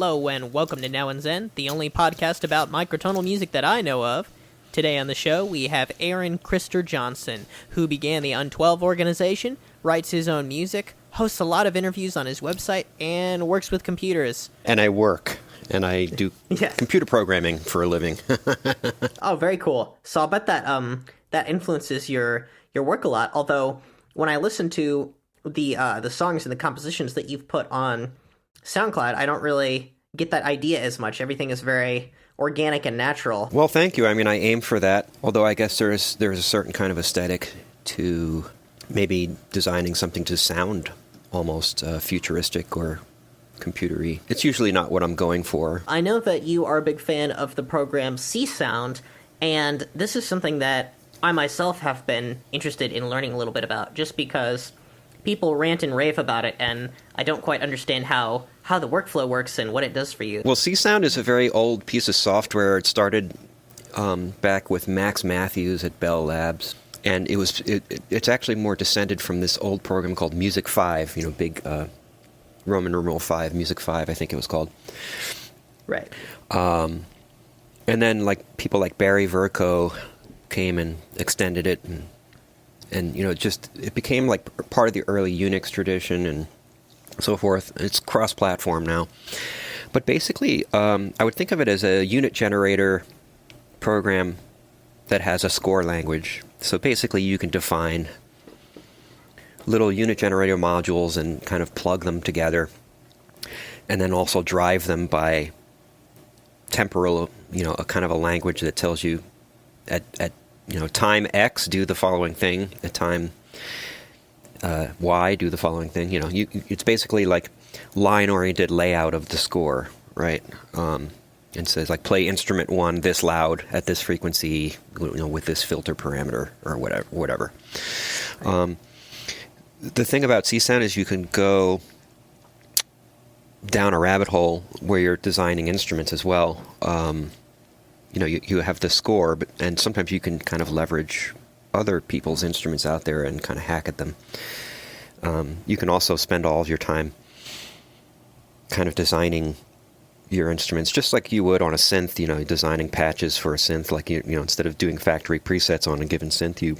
Hello and welcome to Now and Zen, the only podcast about microtonal music that I know of. Today on the show we have Aaron Krister Johnson, who began the Un12 organization, writes his own music, hosts a lot of interviews on his website, and works with computers. And I work, and I do computer programming for a living. Oh, very cool. So I'll bet that that influences your work a lot, although when I listen to the songs and the compositions that you've put on SoundCloud, I don't really get that idea as much. Everything is very organic and natural. Well, thank you. I mean, I aim for that, although I guess there's a certain kind of aesthetic to maybe designing something to sound almost futuristic or computery. It's usually not what I'm going for. I know that you are a big fan of the program C-Sound, and this is something that I myself have been interested in learning a little bit about, just because people rant and rave about it, and I don't quite understand how the workflow works and what it does for you. Well, C-Sound is a very old piece of software. It started back with Max Matthews at Bell Labs, and it's actually more descended from this old program called Music 5, big Roman numeral 5, Music 5, I think it was called. Right. And then people like Barry Vercoe came and extended it, and it became like part of the early Unix tradition and so forth. It's cross-platform now. But basically, I would think of it as a unit generator program that has a score language. So basically, you can define little unit generator modules and kind of plug them together, and then also drive them by temporal, a kind of a language that tells you at time X, do the following thing. At time Y, do the following thing. It's basically like line-oriented layout of the score, right? It says play instrument 1 this loud at this frequency, with this filter parameter or whatever. The thing about C-Sound is you can go down a rabbit hole where you're designing instruments as well. You have the score, and sometimes you can kind of leverage other people's instruments out there and kind of hack at them. You can also spend all of your time kind of designing your instruments, just like you would on a synth, designing patches for a synth. Instead of doing factory presets on a given synth, you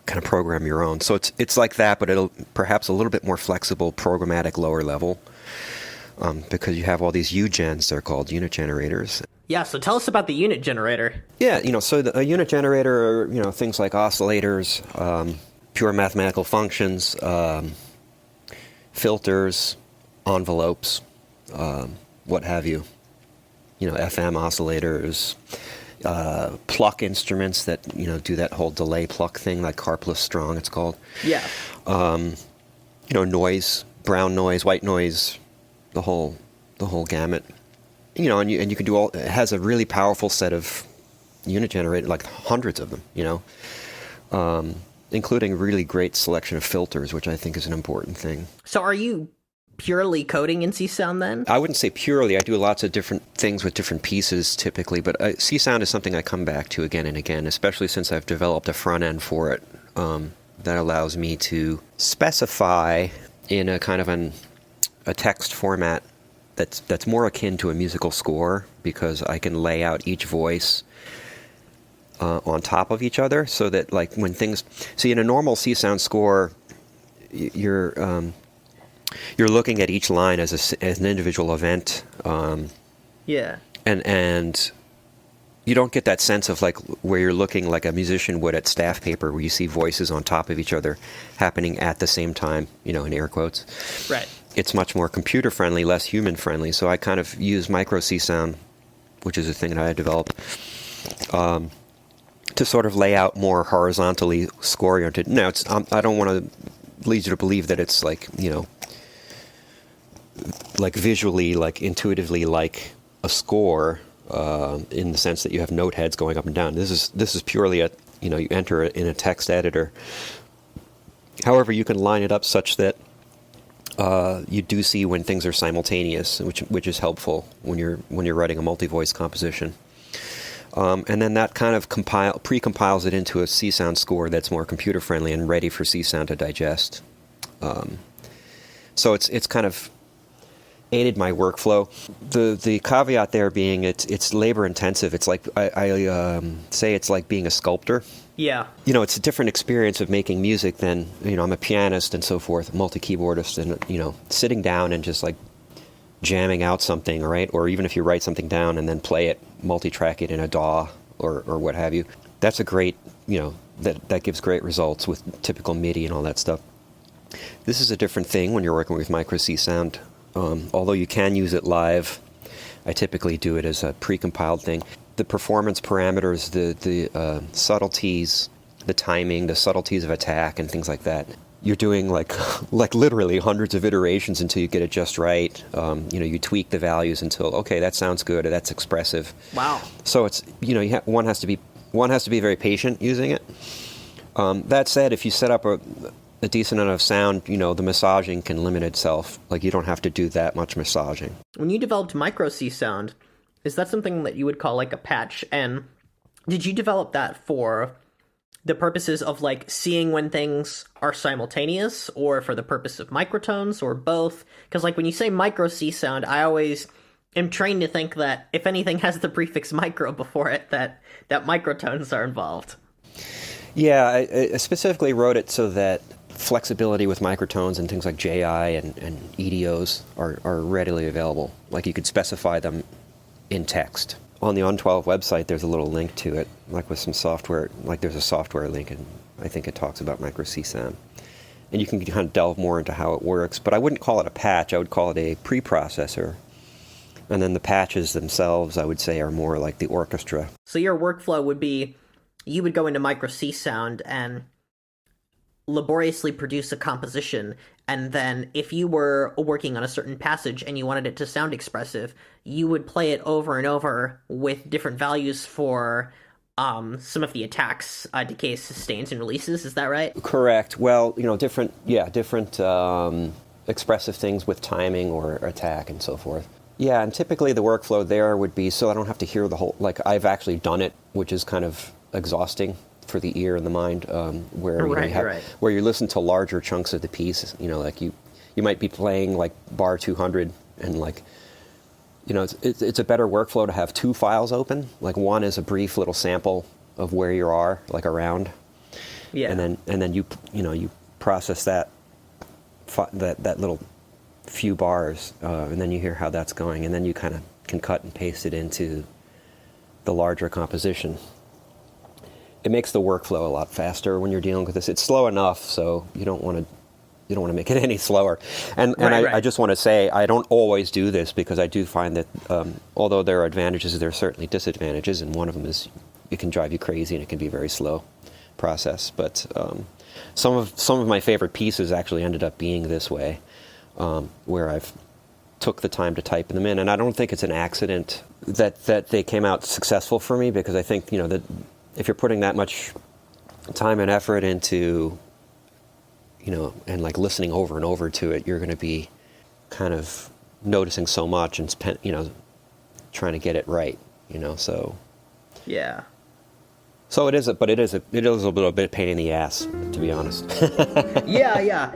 kind of program your own. So it's like that, but it'll perhaps a little bit more flexible, programmatic, lower level, because you have all these U-gens, they're called unit generators. Yeah, so tell us about the unit generator. Yeah, so a unit generator are, things like oscillators, pure mathematical functions, filters, envelopes, what have you. FM oscillators, pluck instruments that, do that whole delay pluck thing, like Harpless Strong, it's called. Yeah. Noise, brown noise, white noise, the whole gamut. And you can do all. It has a really powerful set of unit generators, like hundreds of them, including a really great selection of filters, which I think is an important thing. So are you purely coding in C-Sound then? I wouldn't say purely. I do lots of different things with different pieces typically, but C-Sound is something I come back to again and again, especially since I've developed a front end for it that allows me to specify in a kind of a text format that's more akin to a musical score, because I can lay out each voice on top of each other, so that when things... See, in a normal C-Sound score, you're looking at each line as an individual event. Yeah. And you don't get that sense of where you're looking like a musician would at staff paper, where you see voices on top of each other happening at the same time, in air quotes. Right. It's much more computer-friendly, less human-friendly. So I kind of use micro C-Sound, which is a thing that I developed, to sort of lay out more horizontally score-oriented. Now, I don't want to lead you to believe that it's visually, intuitively like a score, in the sense that you have note heads going up and down. This is purely you enter it in a text editor. However, you can line it up such that you do see when things are simultaneous, which is helpful when you're writing a multi-voice composition. And then that kind of pre-compiles it into a C-Sound score that's more computer-friendly and ready for C-Sound to digest. So it's kind of aided my workflow. The caveat there being it's labor intensive. It's like I say it's like being a sculptor. Yeah. You know, it's a different experience of making music than, you know, I'm a pianist and so forth, multi-keyboardist, and, you know, sitting down and just like jamming out something, right? Or even if you write something down and then play it, multi-track it in a DAW or what have you. That's a great, you know, that gives great results with typical MIDI and all that stuff. This is a different thing when you're working with micro C sound. Although you can use it live, I typically do it as a precompiled thing. The performance parameters, the subtleties, the timing, the subtleties of attack, and things like that. You're doing like literally hundreds of iterations until you get it just right. You know, you tweak the values until, okay, that sounds good, or that's expressive. Wow. So it's, you know, one has to be very patient using it. That said, if you set up a decent amount of sound, you know, the massaging can limit itself. Like, you don't have to do that much massaging. When you developed micro C sound, is that something that you would call like a patch? And did you develop that for the purposes of like seeing when things are simultaneous, or for the purpose of microtones, or both? Because like when you say micro C sound, I always am trained to think that if anything has the prefix micro before it, that microtones are involved. Yeah, I specifically wrote it so that flexibility with microtones and things like JI and EDOs are readily available. Like, you could specify them in text. On the On12 website, there's a little link to it, like with some software, like there's a software link, and I think it talks about micro C sound. And you can kind of delve more into how it works, but I wouldn't call it a patch, I would call it a preprocessor. And then the patches themselves, I would say, are more like the orchestra. So your workflow would be, you would go into micro C sound and laboriously produce a composition, and then if you were working on a certain passage and you wanted it to sound expressive, you would play it over and over with different values for some of the attacks, decays, sustains, and releases. Is that right? Correct. Well, you know, different expressive things with timing or attack and so forth. Yeah, and typically the workflow there would be, so I don't have to hear the whole, like, I've actually done it, which is kind of exhausting for the ear and the mind, where where you listen to larger chunks of the piece. You know, like you might be playing like bar 200, and like, you know, it's a better workflow to have two files open. Like, one is a brief little sample of where you are, like around, yeah, and then you process that little few bars, and then you hear how that's going, and then you kind of can cut and paste it into the larger composition. It makes the workflow a lot faster when you're dealing with this. It's slow enough, so you don't want to make it any slower. And I just want to say, I don't always do this, because I do find that although there are advantages, there are certainly disadvantages, and one of them is it can drive you crazy and it can be a very slow process. But some of my favorite pieces actually ended up being this way, where I've took the time to type them in, and I don't think it's an accident that they came out successful for me, because I think, you know, that if you're putting that much time and effort into, you know, and like listening over and over to it, you're going to be kind of noticing so much and you know, trying to get it right, you know. So yeah. So it is a little bit pain in the ass, to be honest. Yeah.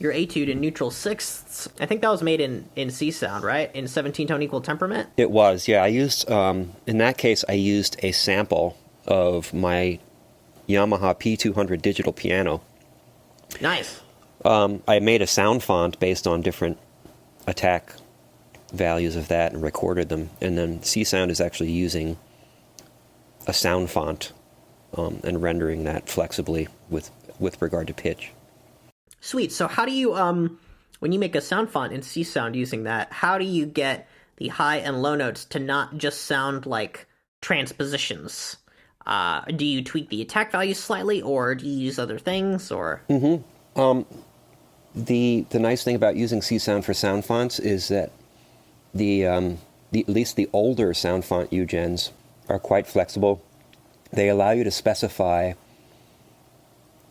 Your Etude in neutral sixths, I think that was made in C sound, right? In 17-tone equal temperament? It was, yeah. I used, in that case, I used a sample of my Yamaha P200 digital piano. Nice. I made a sound font based on different attack values of that and recorded them. And then C sound is actually using a sound font and rendering that flexibly with regard to pitch. Sweet. So how do you, when you make a sound font in C sound using that, how do you get the high and low notes to not just sound like transpositions? Do you tweak the attack values slightly, or do you use other things, or? The nice thing about using C sound for sound fonts is that at least the older sound font UGens are quite flexible. They allow you to specify.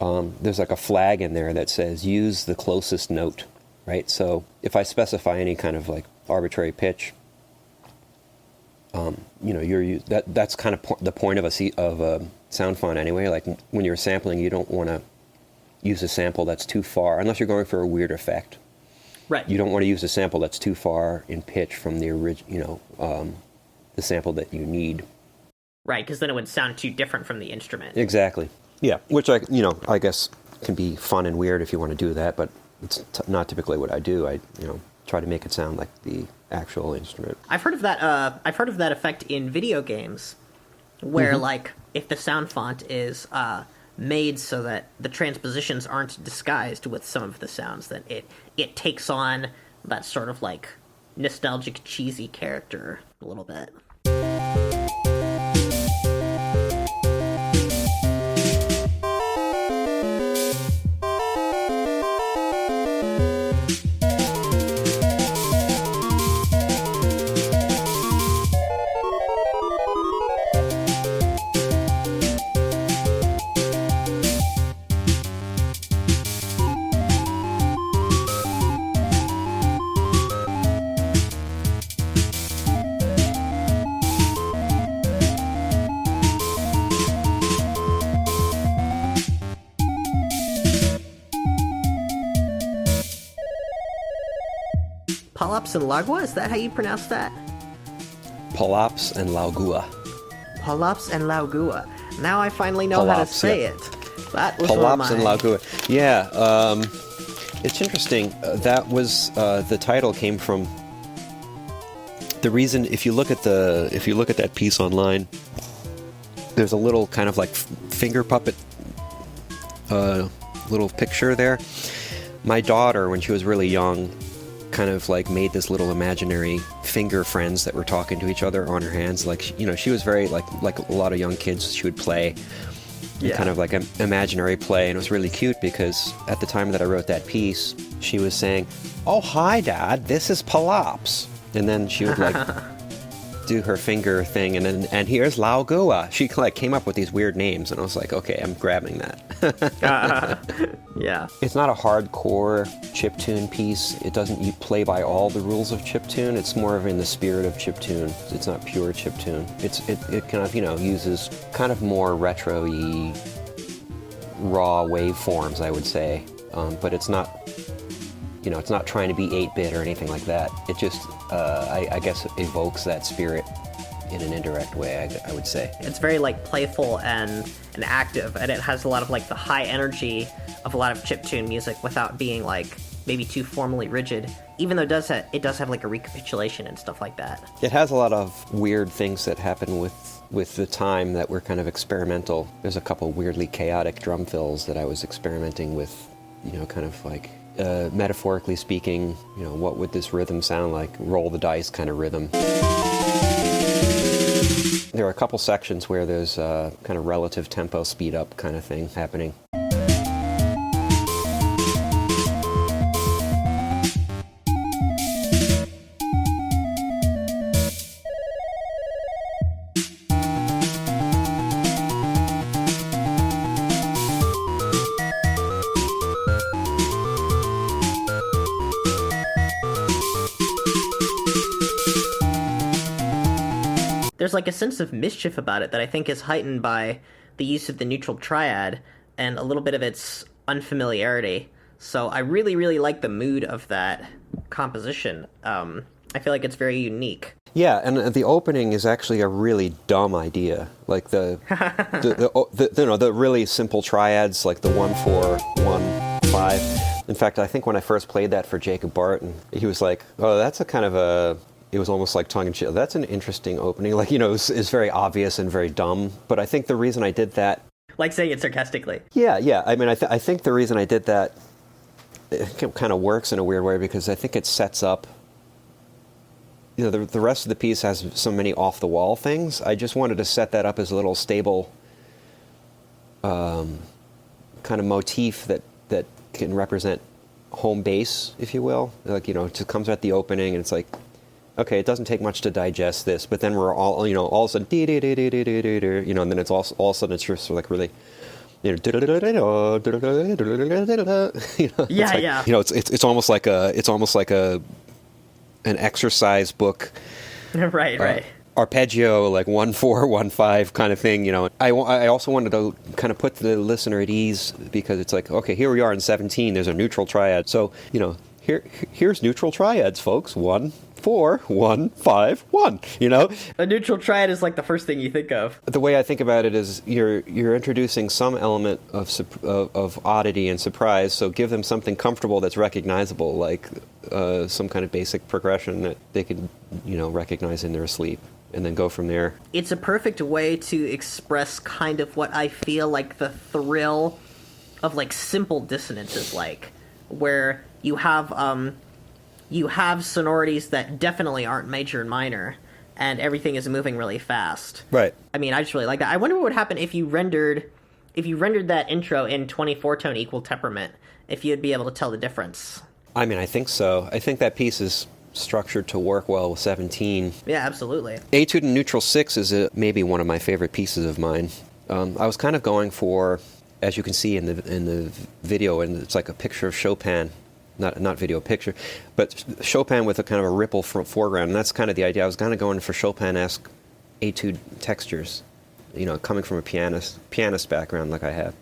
There's like a flag in there that says use the closest note, right? So if I specify any kind of like arbitrary pitch, that's kind of the point of a sound font anyway. Like when you're sampling, you don't want to use a sample that's too far, unless you're going for a weird effect. Right. You don't want to use a sample that's too far in pitch from the the sample that you need. Right, because then it would sound too different from the instrument. Exactly. Yeah, which I guess can be fun and weird if you want to do that, but it's not typically what I do. I try to make it sound like the actual instrument. I've heard of that. I've heard of that effect in video games, where like if the sound font is made so that the transpositions aren't disguised with some of the sounds, that it takes on that sort of like nostalgic, cheesy character a little bit. Puhlops and Laugua? Is that how you pronounce that? Puhlops and Laugua. Puhlops and Laugua. Now I finally know how to say it. That was Puhlops and Laugua. Yeah, it's interesting. That was the title came from the reason. If you look at that piece online, there's a little kind of like finger puppet little picture there. My daughter, when she was really young, kind of like made this little imaginary finger friends that were talking to each other on her hands. Like, she was very like a lot of young kids, she would play kind of like an imaginary play. And it was really cute because at the time that I wrote that piece, she was saying, "Oh, hi, Dad, this is Puhlops." And then she would like do her finger thing, and here's Laugua. She like came up with these weird names, and I was like, okay, I'm grabbing that. Yeah. It's not a hardcore chiptune piece. It doesn't play by all the rules of chiptune. It's more of in the spirit of chiptune. It's not pure chiptune. It kind of uses kind of more retro-y raw waveforms, I would say, but it's not. It's not trying to be 8-bit or anything like that. It just, I guess, evokes that spirit in an indirect way, I would say. It's very, like, playful and active, and it has a lot of, like, the high energy of a lot of chiptune music without being, like, maybe too formally rigid, even though it does have, like, a recapitulation and stuff like that. It has a lot of weird things that happen with the time that were kind of experimental. There's a couple weirdly chaotic drum fills that I was experimenting with, kind of like... metaphorically speaking, what would this rhythm sound like? Roll the dice kind of rhythm. There are a couple sections where there's kind of relative tempo speed up kind of thing happening. There's like a sense of mischief about it that I think is heightened by the use of the neutral triad and a little bit of its unfamiliarity. So I really, really like the mood of that composition. I feel like it's very unique. Yeah, and the opening is actually a really dumb idea. Like the really simple triads, like the 1-4-1-5. In fact, I think when I first played that for Jacob Barton, he was like, "Oh, that's a kind of a." It was almost like tongue-in-cheek. That's an interesting opening. Like, it's very obvious and very dumb. But I think the reason I did that, like saying it sarcastically. Yeah. I mean, I think the reason I did that, it kind of works in a weird way because I think it sets up. The rest of the piece has so many off-the-wall things. I just wanted to set that up as a little stable kind of motif that can represent home base, if you will. Like, it just comes at the opening, and it's like, okay, it doesn't take much to digest this, but then we're all of a sudden, and then it's all of a sudden it's just like really, Yeah. It's almost like an exercise book, right. Arpeggio, like 1-4-1-5 kind of thing. I also wanted to kind of put the listener at ease because it's like, okay, here we are in 17. There's a neutral triad, so here's neutral triads, folks. 1-4-1-5-1. A neutral triad is like the first thing you think of. The way I think about it is you're introducing some element of oddity and surprise, so give them something comfortable that's recognizable, like some kind of basic progression that they can recognize in their sleep, and then go from there. It's a perfect way to express kind of what I feel like the thrill of like simple dissonance is like, where you have sonorities that definitely aren't major and minor, and everything is moving really fast. Right. I mean, I just really like that. I wonder what would happen if you rendered that intro in 24-tone equal temperament, if you'd be able to tell the difference. I mean, I think so. I think that piece is structured to work well with 17. Yeah, absolutely. Etude in neutral 6 is maybe one of my favorite pieces of mine. I was kind of going for, as you can see in the video, and it's like a picture of Chopin. Not video, picture, but Chopin with a kind of a ripple foreground, and that's kind of the idea. I was kind of going for Chopin-esque etude textures, coming from a pianist background like I have.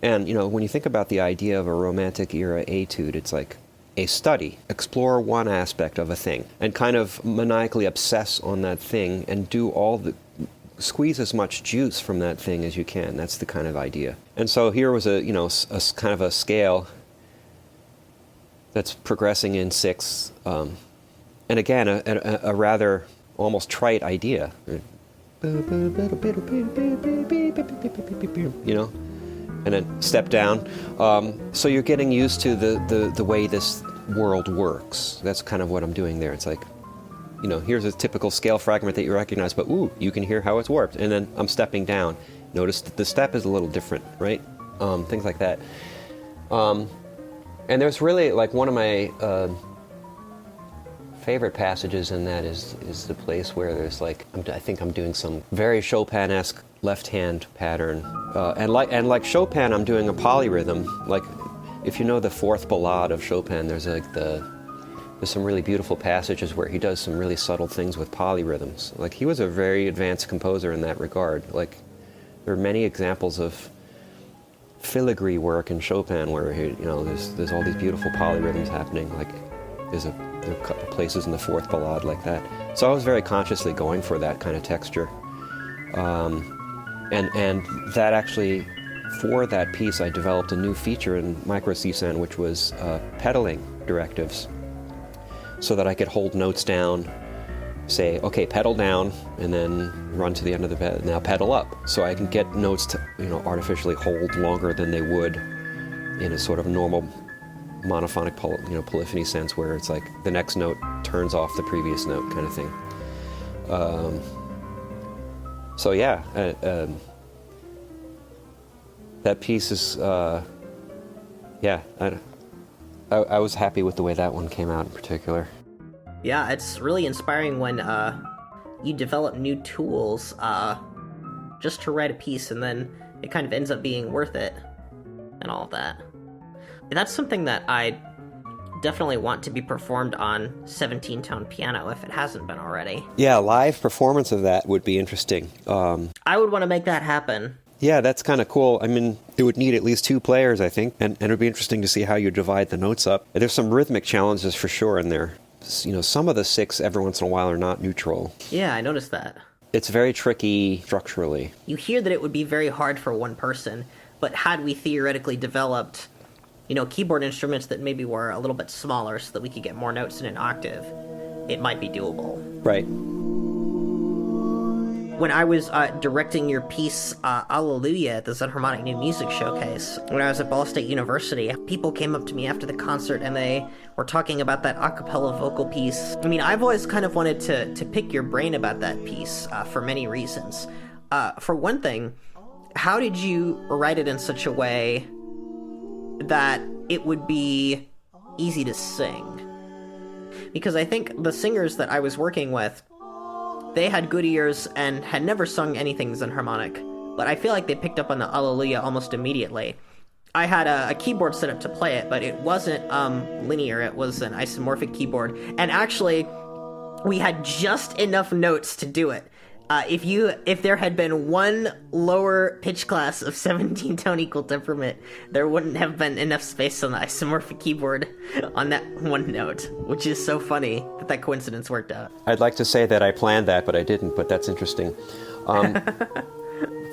And when you think about the idea of a Romantic era etude, it's like a study, explore one aspect of a thing, and kind of maniacally obsess on that thing, and squeeze as much juice from that thing as you can. That's the kind of idea. And so here was a kind of a scale that's progressing in 6, and again, a rather almost trite idea, and then step down. So you're getting used to the way this world works. That's kind of what I'm doing there. It's like, here's a typical scale fragment that you recognize, but you can hear how it's warped, and then I'm stepping down. Notice that the step is a little different, right? Things like that. And there's really, like, one of my favorite passages in that is the place where there's like, I think I'm doing some very Chopin-esque left-hand pattern, and like Chopin, I'm doing a polyrhythm. Like, if you know the Fourth Ballade of Chopin, there's some really beautiful passages where he does some really subtle things with polyrhythms. Like, he was a very advanced composer in that regard. Like, there are many examples of filigree work in Chopin where there's all these beautiful polyrhythms happening. Like, there are a couple places in the Fourth Ballade like that. So I was very consciously going for that kind of texture, and that actually, for that piece, I developed a new feature in Micro CSAN, which was pedaling directives, so that I could hold notes down, say, okay, pedal down, and then run to the end of the pedal. Now pedal up, so I can get notes to artificially hold longer than they would in a sort of normal monophonic polyphony sense, where it's like the next note turns off the previous note kind of thing. So yeah, that piece is I was happy with the way that one came out in particular. Yeah, it's really inspiring when you develop new tools just to write a piece, and then it kind of ends up being worth it and all of that. And that's something that I definitely want to be performed on 17-tone piano if it hasn't been already. Yeah, live performance of that would be interesting. I would want to make that happen. Yeah, that's kind of cool. I mean, it would need at least 2 players, I think, and it would be interesting to see how you divide the notes up. There's some rhythmic challenges for sure in there. You know, some of the 6 every once in a while are not neutral. Yeah, I noticed that. It's very tricky structurally. You hear that it would be very hard for one person, but had we theoretically developed, keyboard instruments that maybe were a little bit smaller so that we could get more notes in an octave, it might be doable. Right. When I was directing your piece, Alleluia, at the Xenharmonic New Music Showcase, when I was at Ball State University, people came up to me after the concert and they were talking about that a cappella vocal piece. I mean, I've always kind of wanted to pick your brain about that piece for many reasons. For one thing, how did you write it in such a way that it would be easy to sing? Because I think the singers that I was working with, they had good ears and had never sung anything Xenharmonic, but I feel like they picked up on the Alleluia almost immediately. I had a keyboard set up to play it, but it wasn't linear, it was an isomorphic keyboard, and actually, we had just enough notes to do it. If there had been one lower pitch class of 17-tone equal temperament, there wouldn't have been enough space on the isomorphic keyboard on that one note, which is so funny that coincidence worked out. I'd like to say that I planned that, but I didn't, but that's interesting.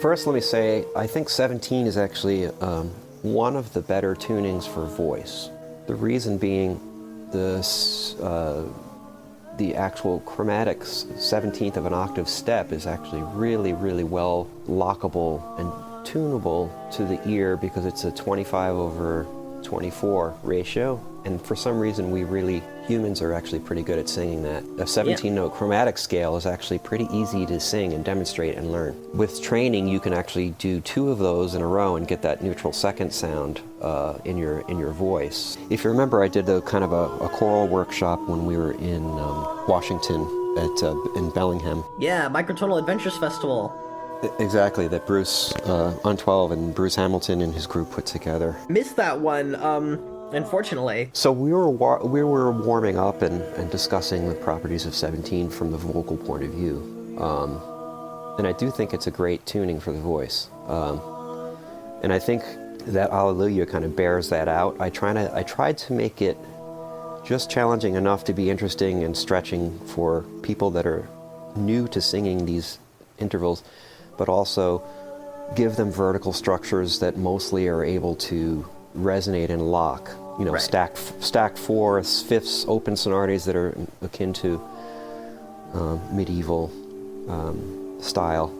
First, let me say, I think 17 is actually one of the better tunings for voice. The reason being the actual chromatic 17th of an octave step is actually really, really well lockable and tunable to the ear because it's a 25/24 ratio. And for some reason, humans are actually pretty good at singing that. A 17-note chromatic scale is actually pretty easy to sing and demonstrate and learn. With training, you can actually do 2 of those in a row and get that neutral second sound in your voice. If you remember, I did a kind of a choral workshop when we were in Washington in Bellingham. Yeah, Microtonal Adventures Festival. Exactly, that Bruce on 12 and Bruce Hamilton and his group put together. Missed that one. Unfortunately. So we were warming up and discussing the properties of 17 from the vocal point of view. And I do think it's a great tuning for the voice. And I think that Alleluia kind of bears that out. I tried to make it just challenging enough to be interesting and stretching for people that are new to singing these intervals, but also give them vertical structures that mostly are able to resonate and lock, right. stacked fourths, fifths, open sonorities that are akin to medieval style.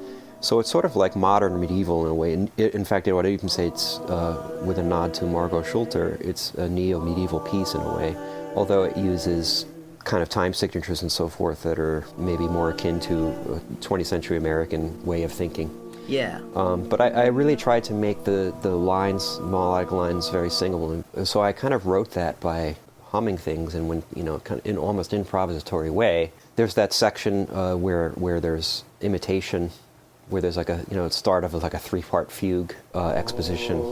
So it's sort of like modern medieval in a way. In fact, I would even say it's, with a nod to Margot Schulter, it's a neo-medieval piece in a way, although it uses kind of time signatures and so forth that are maybe more akin to a 20th century American way of thinking. Yeah. But I really tried to make the lines, melodic lines, very singable. And so I kind of wrote that by humming things, and when, kind of in almost improvisatory way. There's that section where there's imitation, where there's like a, start of like a 3-part fugue exposition.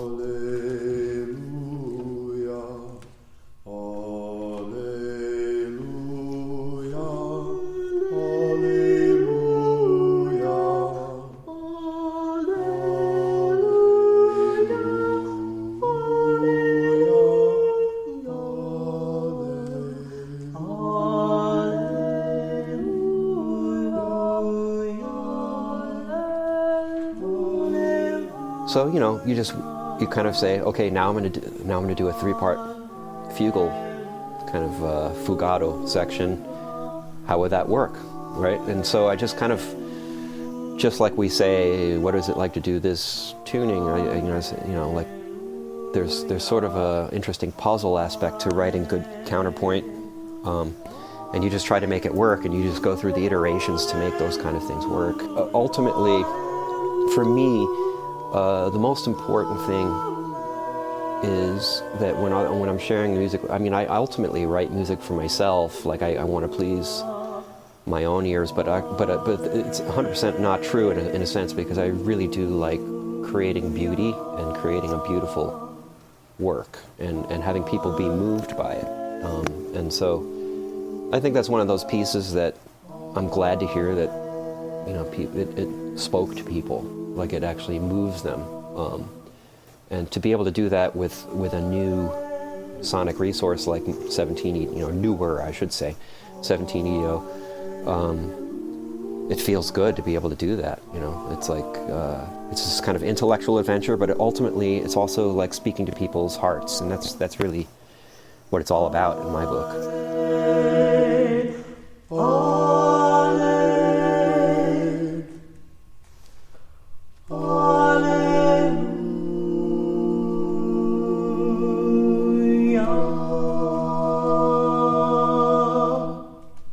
So you kind of say, okay, now I'm going to do a 3-part fugal kind of fugato section. How would that work, right? And so I just kind of, just like we say, what is it like to do this tuning? Like there's sort of a interesting puzzle aspect to writing good counterpoint, and you just try to make it work, and you just go through the iterations to make those kind of things work. Ultimately, for me, the most important thing is that when I'm sharing the music, I ultimately write music for myself. Like I want to please my own ears, but it's 100% not true in a sense, because I really do like creating beauty and creating a beautiful work and having people be moved by it. And so I think that's one of those pieces that I'm glad to hear that it spoke to people. like it actually moves them. And to be able to do that with a new sonic resource like 17, newer, I should say, 17 EO, it feels good to be able to do that. It's like it's this kind of intellectual adventure, but ultimately it's also like speaking to people's hearts, and that's really what it's all about in my book.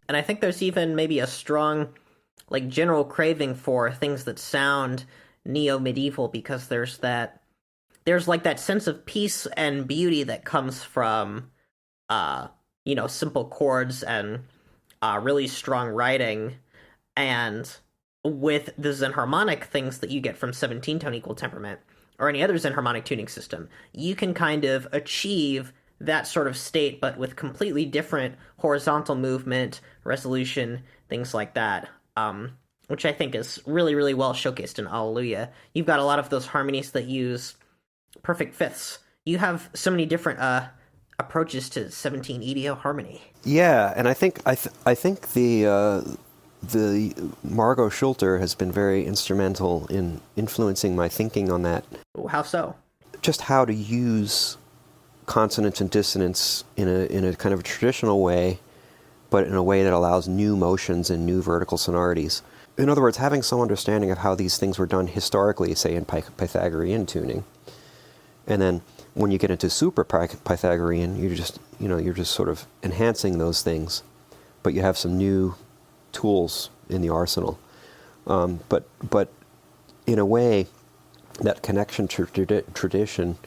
And I think there's even maybe a strong, like, general craving for things that sound neo-medieval, because there's like that sense of peace and beauty that comes from, simple chords and really strong writing. And with the Xenharmonic things that you get from 17-tone equal temperament, or any other Xenharmonic tuning system, you can kind of achieve that sort of state, but with completely different horizontal movement, resolution, things like that, which I think is really, really well showcased in Alleluia. You've got a lot of those harmonies that use perfect fifths. You have so many different approaches to 17 EDO harmony. Yeah, and I think the Margot Schulter has been very instrumental in influencing my thinking on that. How so? Just how to use consonance and dissonance in a kind of a traditional way, but in a way that allows new motions and new vertical sonorities. In other words, having some understanding of how these things were done historically, say in Pythagorean tuning, and then when you get into super Pythagorean, you're just sort of enhancing those things, but you have some new tools in the arsenal. But in a way, that connection to tradition,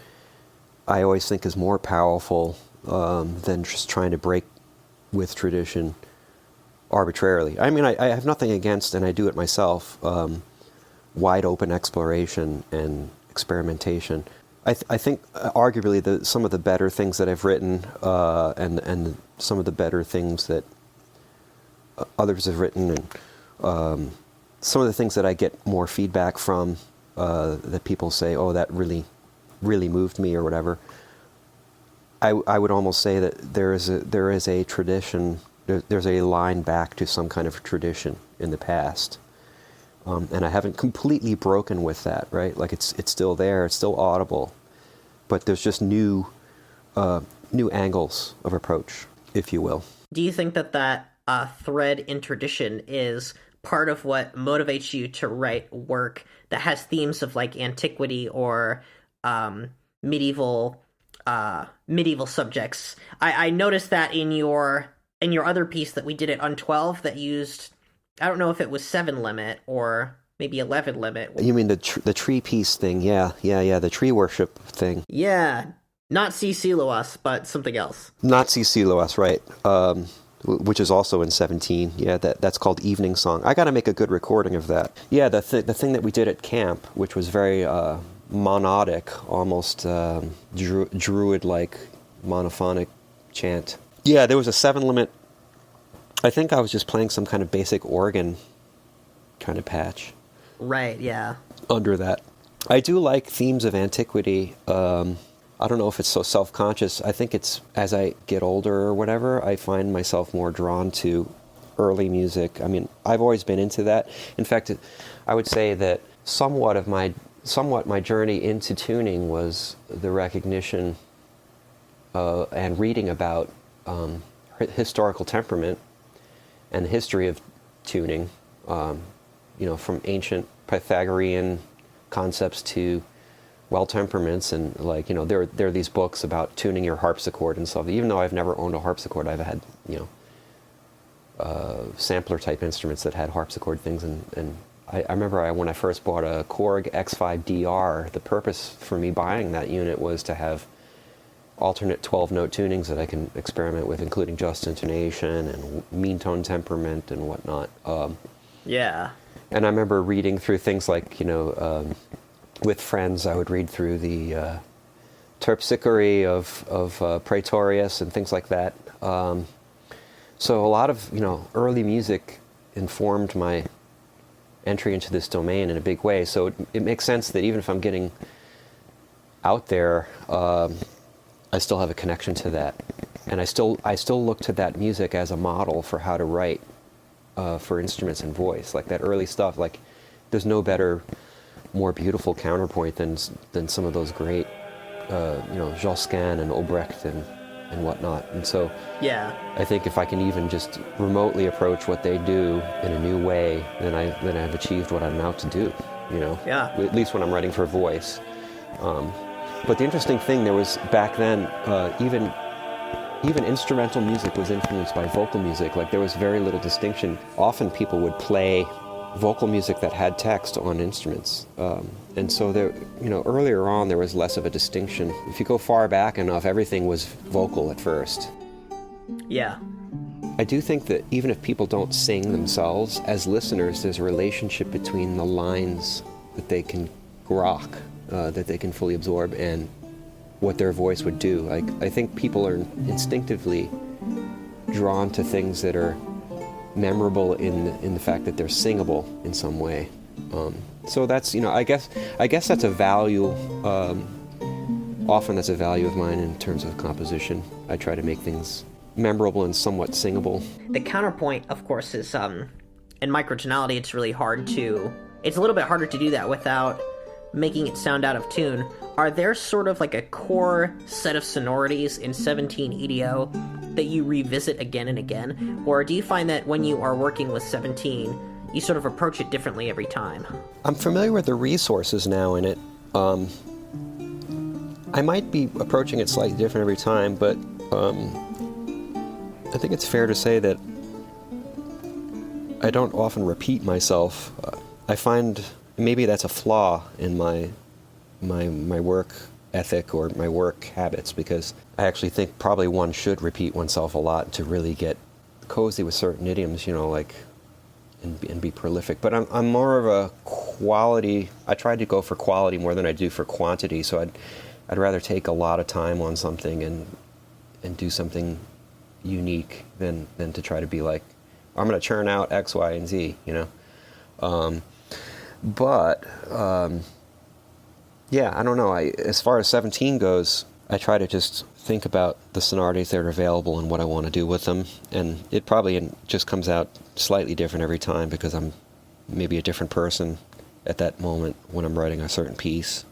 I always think, is more powerful than just trying to break with tradition arbitrarily. I mean, I have nothing against, and I do it myself, wide open exploration and experimentation. I think arguably some of the better things that I've written and some of the better things that others have written, and some of the things that I get more feedback from that people say, oh, that really moved me or whatever. I would almost say that there is a tradition, there's a line back to some kind of tradition in the past, and I haven't completely broken with that, right? Like it's still there, it's still audible, but there's just new angles of approach, if you will. Do you think that thread in tradition is part of what motivates you to write work that has themes of like antiquity or medieval subjects? I noticed that in your other piece that we did at Un12 that used, I don't know if it was 7 limit or maybe 11 limit. You mean the tree piece thing? Yeah, the tree worship thing. Yeah, not Siloas, but something else. Not Siloas, right? Which is also in 17. Yeah, that's called Evening Song. I got to make a good recording of that. Yeah, the thing that we did at camp, which was very monodic, almost druid-like monophonic chant. Yeah, there was a 7 limit. I think I was just playing some kind of basic organ kind of patch. Right, yeah. Under that. I do like themes of antiquity. I don't know if it's so self-conscious. I think it's as I get older or whatever, I find myself more drawn to early music. I mean, I've always been into that. In fact, I would say that somewhat my journey into tuning was the recognition and reading about historical temperament and the history of tuning, from ancient Pythagorean concepts to well temperaments, and there are these books about tuning your harpsichord and stuff. Even though I've never owned a harpsichord, I've had sampler type instruments that had harpsichord things, and I remember when I first bought a Korg X5DR, the purpose for me buying that unit was to have alternate 12-note tunings that I can experiment with, including just intonation and meantone temperament and whatnot. Yeah. And I remember reading through things like, with friends, I would read through the terpsichore of Praetorius and things like that. So a lot of, early music informed my entry into this domain in a big way. So it makes sense that even if I'm getting out there, I still have a connection to that, and I still look to that music as a model for how to write for instruments and voice. Like that early stuff, like there's no better, more beautiful counterpoint than some of those great, Josquin and Obrecht and whatnot. And so Yeah. I think if I can even just remotely approach what they do in a new way, then I've achieved what I'm out to do. Yeah. At least when I'm writing for voice. But the interesting thing, there was back then, even instrumental music was influenced by vocal music. Like there was very little distinction. Often people would play vocal music that had text on instruments. And so there, earlier on there was less of a distinction. If you go far back enough, everything was vocal at first. Yeah. I do think that even if people don't sing themselves, as listeners, there's a relationship between the lines that they can grok, that they can fully absorb, and what their voice would do. I think people are instinctively drawn to things that are memorable in the fact that they're singable in some way. So that's, I guess that's a value. Often that's a value of mine in terms of composition. I try to make things memorable and somewhat singable. The counterpoint, of course, is in microtonality. It's really hard to. It's a little bit harder to do that without making it sound out of tune. Are there sort of like a core set of sonorities in 17 EDO that you revisit again and again? Or do you find that when you are working with 17, you sort of approach it differently every time? I'm familiar with the resources now in it. I might be approaching it slightly different every time, but I think it's fair to say that I don't often repeat myself. I find maybe that's a flaw in my work ethic or my work habits, because I actually think probably one should repeat oneself a lot to really get cozy with certain idioms, and be prolific. But I'm more of a quality. I try to go for quality more than I do for quantity. So I'd rather take a lot of time on something and do something unique than to try to be like, I'm going to churn out X, Y, and Z. Yeah, I don't know. As far as 17 goes, I try to just think about the sonorities that are available and what I want to do with them. And it probably just comes out slightly different every time because I'm maybe a different person at that moment when I'm writing a certain piece.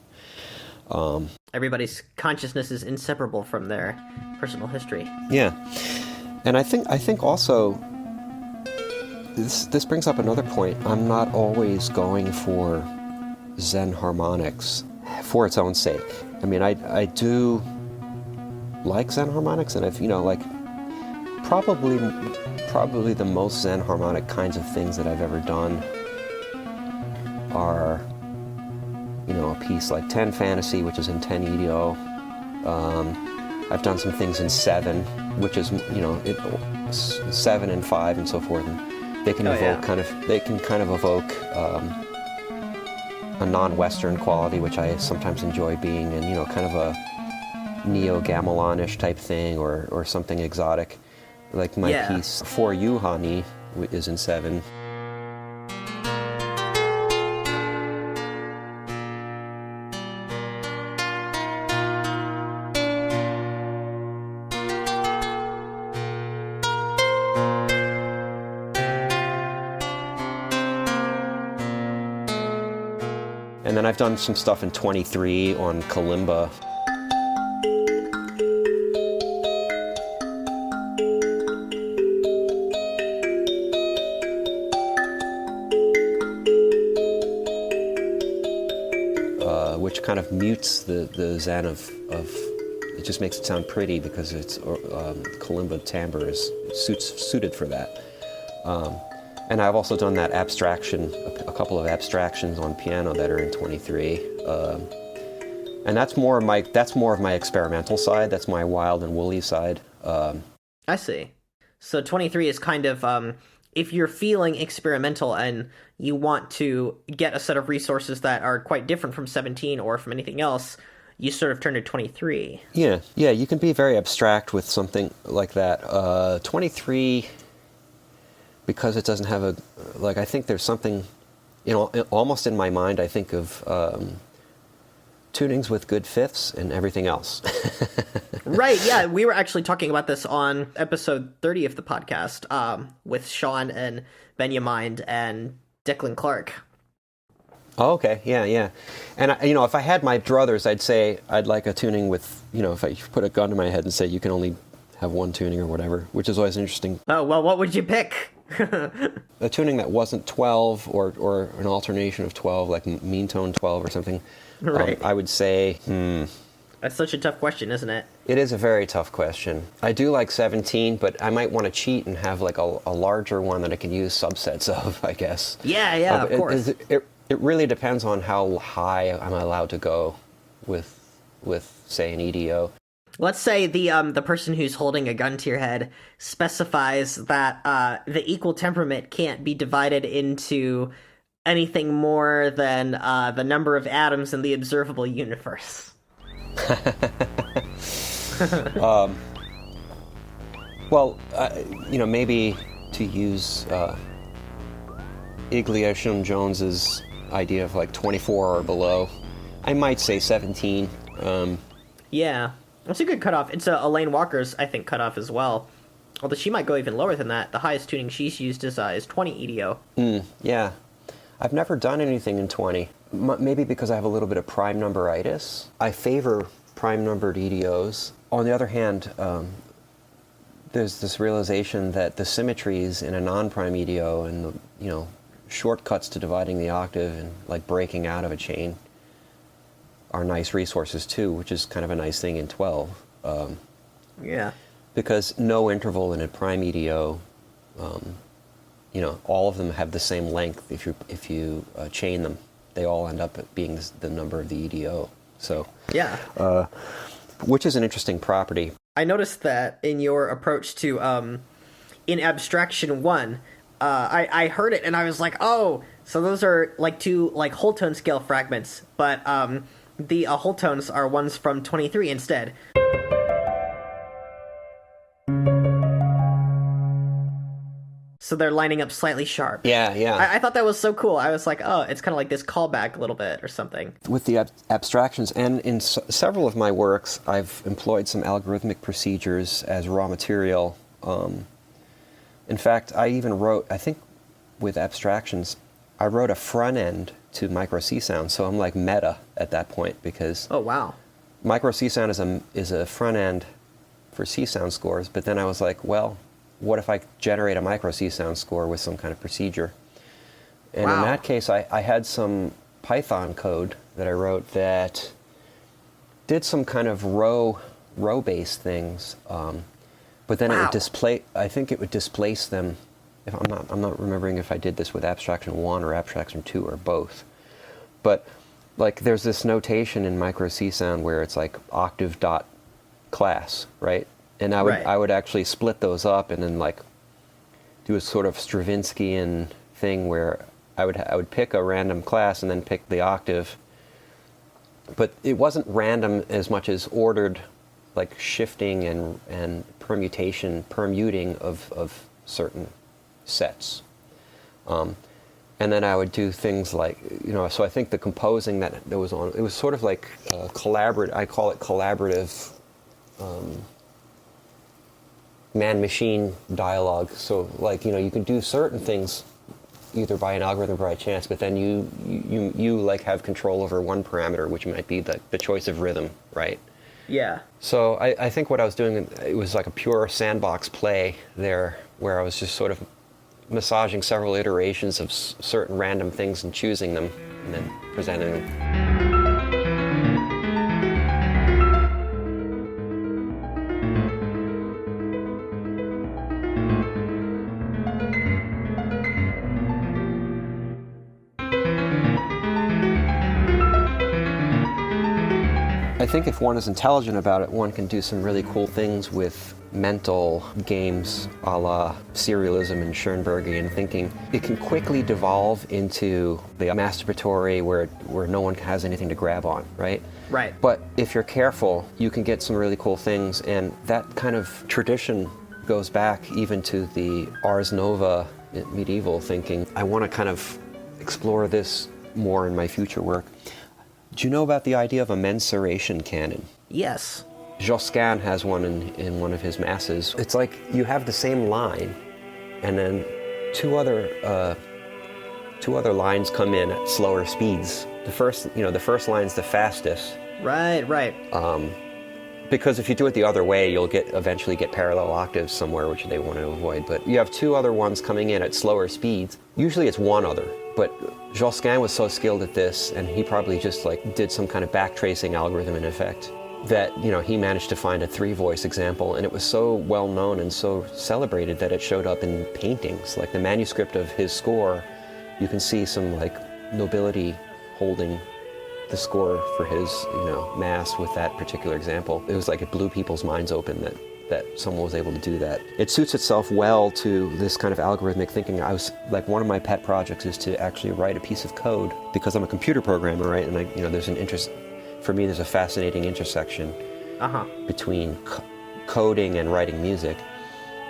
Everybody's consciousness is inseparable from their personal history. Yeah. And I think also, this brings up another point. I'm not always going for Xenharmonics for its own sake. I mean, I do like Xenharmonics, and I've, probably the most Xenharmonic kinds of things that I've ever done are, a piece like 10 Fantasy, which is in 10 EDO. I've done some things in 7, which is, 7 and 5 and so forth. And they can kind of evoke a non-Western quality, which I sometimes enjoy being in, kind of a neo-gamelonish type thing or something exotic. Like my piece for Juhani is in 7. And then I've done some stuff in 23 on kalimba. Which kind of mutes the zen of it just makes it sound pretty because it's kalimba timbre is suited for that. And I've also done that abstraction, a couple of abstractions on piano that are in 23. And that's more of my experimental side. That's my wild and woolly side. I see. So 23 is kind of, if you're feeling experimental and you want to get a set of resources that are quite different from 17 or from anything else, you sort of turn to 23. Yeah, you can be very abstract with something like that. 23... because it doesn't have I think there's something almost in my mind, I think of tunings with good fifths and everything else. Right, yeah, we were actually talking about this on episode 30 of the podcast with Sean and Benjamin and Declan Clark. Oh, okay, yeah. And, if I had my druthers, I'd say I'd like a tuning with, if I put a gun to my head and say you can only have one tuning or whatever, which is always interesting. Oh, well, what would you pick? A tuning that wasn't 12 or an alternation of 12, like meantone 12 or something. Right. I would say, That's such a tough question, isn't it? It is a very tough question. I do like 17, but I might want to cheat and have like a larger one that I can use subsets of, I guess. Yeah, of course. It really depends on how high I'm allowed to go with say, an EDO. Let's say the person who's holding a gun to your head specifies that the equal temperament can't be divided into anything more than the number of atoms in the observable universe. Maybe to use Igliasham Jones's idea of like 24 or below, I might say 17. Yeah, that's a good cutoff. It's Elaine Walker's, I think, cutoff as well. Although she might go even lower than that. The highest tuning she's used is 20 EDO. Yeah. I've never done anything in 20. Maybe because I have a little bit of prime numberitis. I favor prime numbered EDOs. On the other hand, there's this realization that the symmetries in a non-prime EDO and the, shortcuts to dividing the octave and like breaking out of a chain are nice resources too, which is kind of a nice thing in 12. Yeah. Because no interval in a prime EDO, all of them have the same length if you chain them. They all end up being the number of the EDO. So yeah, which is an interesting property. I noticed that in your approach to in Abstraction 1, I heard it and I was like, oh, so those are like two like whole tone scale fragments, but the whole tones are ones from 23 instead. So they're lining up slightly sharp. Yeah. I thought that was so cool. I was like, oh, it's kind of like this callback a little bit or something. With the abstractions, and in several of my works, I've employed some algorithmic procedures as raw material. In fact, I even wrote, I think with abstractions, I wrote a front end to micro C sound, so I'm like meta at that point because oh wow, micro C sound is a front end for C sound scores. But then I was like, well, what if I generate a micro C sound score with some kind of procedure? And wow. In that case, I had some Python code that I wrote that did some kind of row-based things, but then wow. I think it would displace them. If I'm not remembering if I did this with Abstraction 1 or Abstraction 2 or both. But like there's this notation in micro C sound where it's like octave dot class, right? And I would actually split those up and then like do a sort of Stravinskyan thing where I would pick a random class and then pick the octave. But it wasn't random as much as ordered, like shifting and permuting of certain sets. And then I would do things like, so I think the composing that was on, it was sort of like collaborative, I call it collaborative man-machine dialogue. So like, you can do certain things either by an algorithm or by chance, but then you like have control over one parameter, which might be the choice of rhythm, right? Yeah. So I think what I was doing, it was like a pure sandbox play there, where I was just sort of massaging several iterations of certain random things and choosing them and then presenting them. I think if one is intelligent about it, one can do some really cool things with mental games a la serialism and Schoenbergian thinking. It can quickly devolve into the masturbatory where no one has anything to grab on, right? Right. But if you're careful, you can get some really cool things, and that kind of tradition goes back even to the Ars Nova medieval thinking. I want to kind of explore this more in my future work. Do you know about the idea of a mensuration canon? Yes. Josquin has one in one of his masses. It's like you have the same line, and then two other lines come in at slower speeds. The first line's the fastest. Right. Because if you do it the other way, you'll eventually get parallel octaves somewhere, which they want to avoid. But you have two other ones coming in at slower speeds. Usually it's one other, but Josquin was so skilled at this, and he probably just did some kind of backtracing algorithm in effect, that he managed to find a 3-voice example, and it was so well known and so celebrated that it showed up in paintings. Like the manuscript of his score, you can see some nobility holding the score for his mass with that particular example. It was like it blew people's minds open that someone was able to do that. It suits itself well to this kind of algorithmic thinking. I was one of my pet projects is to actually write a piece of code, because I'm a computer programmer, right? And there's an interest. For me, there's a fascinating intersection between coding and writing music.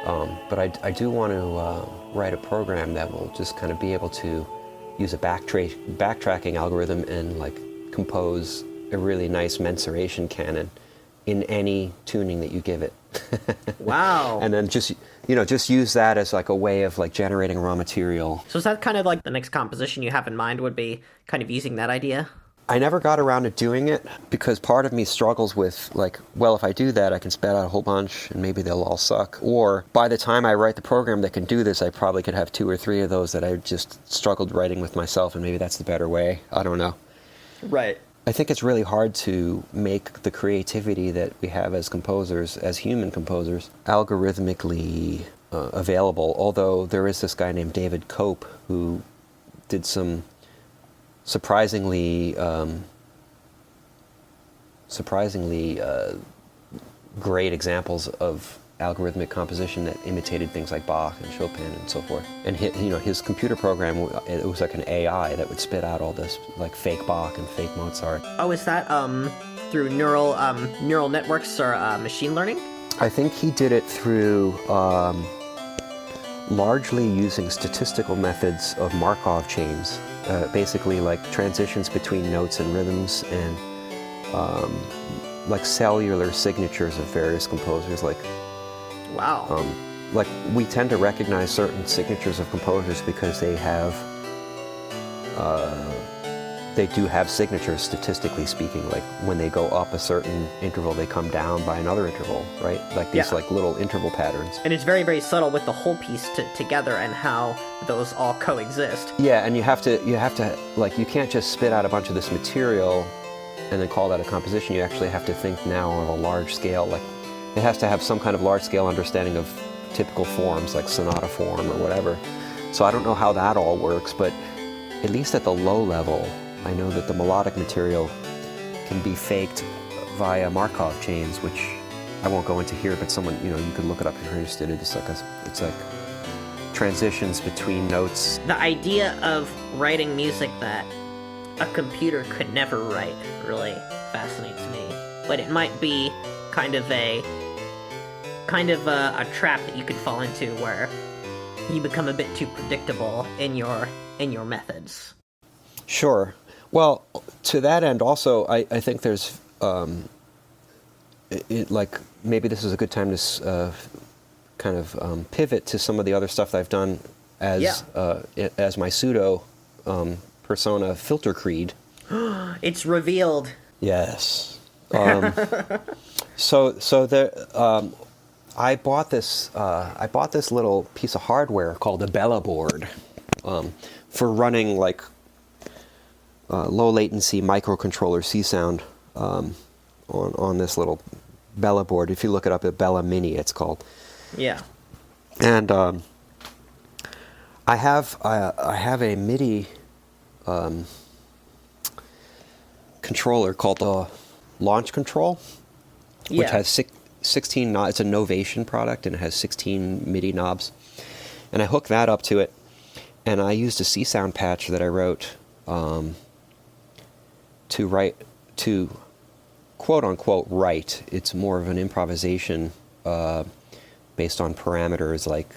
But I do want to write a program that will just kind of be able to use a backtracking algorithm and compose a really nice mensuration canon in any tuning that you give it. Wow. And then just use that as a way of generating raw material. So is that kind of the next composition you have in mind would be kind of using that idea? I never got around to doing it because part of me struggles with if I do that, I can spit out a whole bunch and maybe they'll all suck. Or by the time I write the program that can do this, I probably could have 2 or 3 of those that I just struggled writing with myself, and maybe that's the better way. I don't know. Right. I think it's really hard to make the creativity that we have as composers, as human composers, algorithmically available, although there is this guy named David Cope who did some surprisingly great examples of algorithmic composition that imitated things like Bach and Chopin and so forth. And his computer program, it was like an AI that would spit out all this fake Bach and fake Mozart. Oh, is that through neural networks or machine learning? I think he did it through largely using statistical methods of Markov chains. Basically transitions between notes and rhythms, and cellular signatures of various composers. Wow. We tend to recognize certain signatures of composers because they do have signatures, statistically speaking. When they go up a certain interval, they come down by another interval, right? These little interval patterns. And it's very, very subtle with the whole piece together and how those all coexist. Yeah, and you have to you can't just spit out a bunch of this material and then call that a composition. You actually have to think now on a large scale. It has to have some kind of large-scale understanding of typical forms, like sonata form or whatever. So I don't know how that all works, but at least at the low level, I know that the melodic material can be faked via Markov chains, which I won't go into here, but someone, you could look it up if you're interested. It's like transitions between notes. The idea of writing music that a computer could never write really fascinates me. But it might be kind of a trap that you could fall into where you become a bit too predictable in your methods. Sure. Well, to that end also, I think there's maybe this is a good time to pivot to some of the other stuff that I've done as my pseudo persona, filtercreed. It's revealed. Yes. So there, I bought this little piece of hardware called a Bella board for running low latency microcontroller C sound on this little Bella board. If you look it up, a Bella Mini, it's called. Yeah. And I have a MIDI controller called the Launch Control, which has 16 knobs. It's a Novation product, and it has 16 MIDI knobs. And I hooked that up to it, and I used a C sound patch that I wrote to quote unquote write. It's more of an improvisation based on parameters like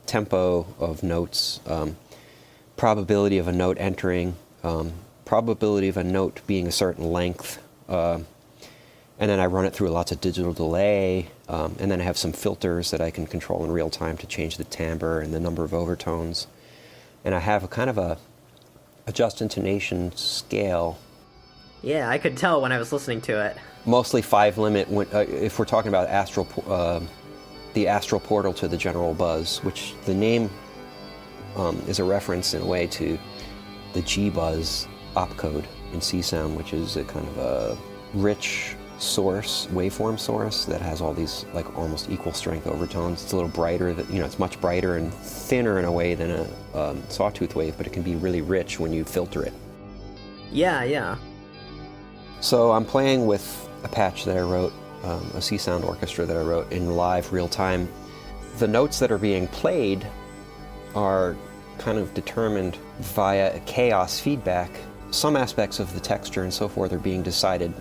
tempo of notes, probability of a note entering, probability of a note being a certain length, and then I run it through lots of digital delay, and then I have some filters that I can control in real time to change the timbre and the number of overtones. And I have a kind of a just intonation scale. Yeah, I could tell when I was listening to it. Mostly 5 limit, if we're talking about the astral portal to the general buzz, which the name is a reference in a way to the G-buzz opcode in C-sound, which is a kind of a rich source, waveform source that has all these like almost equal strength overtones. It's a little brighter, it's much brighter and thinner in a way than a sawtooth wave, but it can be really rich when you filter it. Yeah. So I'm playing with a patch that I wrote, a C-sound orchestra that I wrote in live real time. The notes that are being played are kind of determined via a chaos feedback. Some aspects of the texture and so forth are being decided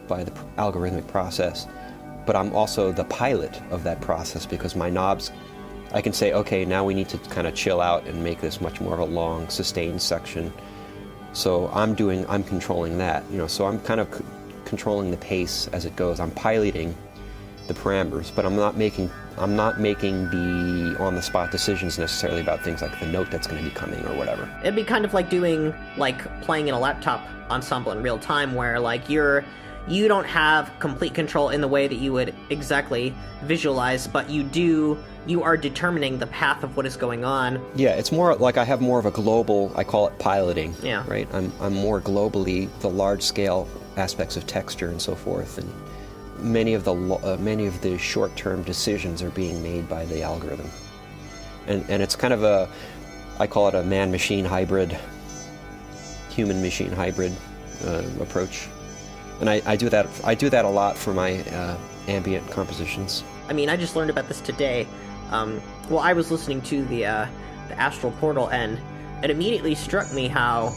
by the algorithmic process, but I'm also the pilot of that process because my knobs, I can say, okay, now we need to kind of chill out and make this much more of a long, sustained section. So I'm controlling that, so I'm kind of controlling the pace as it goes. I'm piloting the parameters, but I'm not making the on-the-spot decisions necessarily about things like the note that's going to be coming or whatever. It'd be kind of like playing in a laptop ensemble in real time, where you don't have complete control in the way that you would exactly visualize, but you are determining the path of what is going on. Yeah, it's more like I have more of a global, I call it piloting. Yeah. Right? I'm more globally the large-scale aspects of texture and so forth, and many of the short-term decisions are being made by the algorithm. And it's kind of I call it a man-machine hybrid, human-machine hybrid approach. And I do that a lot for my ambient compositions. I mean, I just learned about this today. I was listening to the Astral Portal, and it immediately struck me how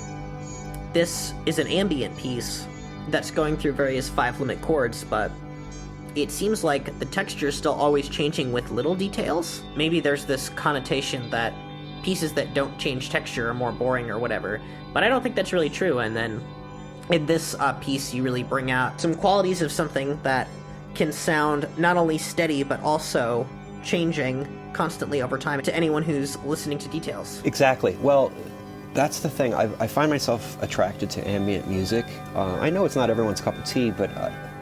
this is an ambient piece that's going through various 5-limit chords, but it seems like the texture is still always changing with little details. Maybe there's this connotation that pieces that don't change texture are more boring or whatever, but I don't think that's really true. And then in this piece, you really bring out some qualities of something that can sound not only steady, but also changing constantly over time to anyone who's listening to details. Exactly. Well, that's the thing. I find myself attracted to ambient music. I know it's not everyone's cup of tea, but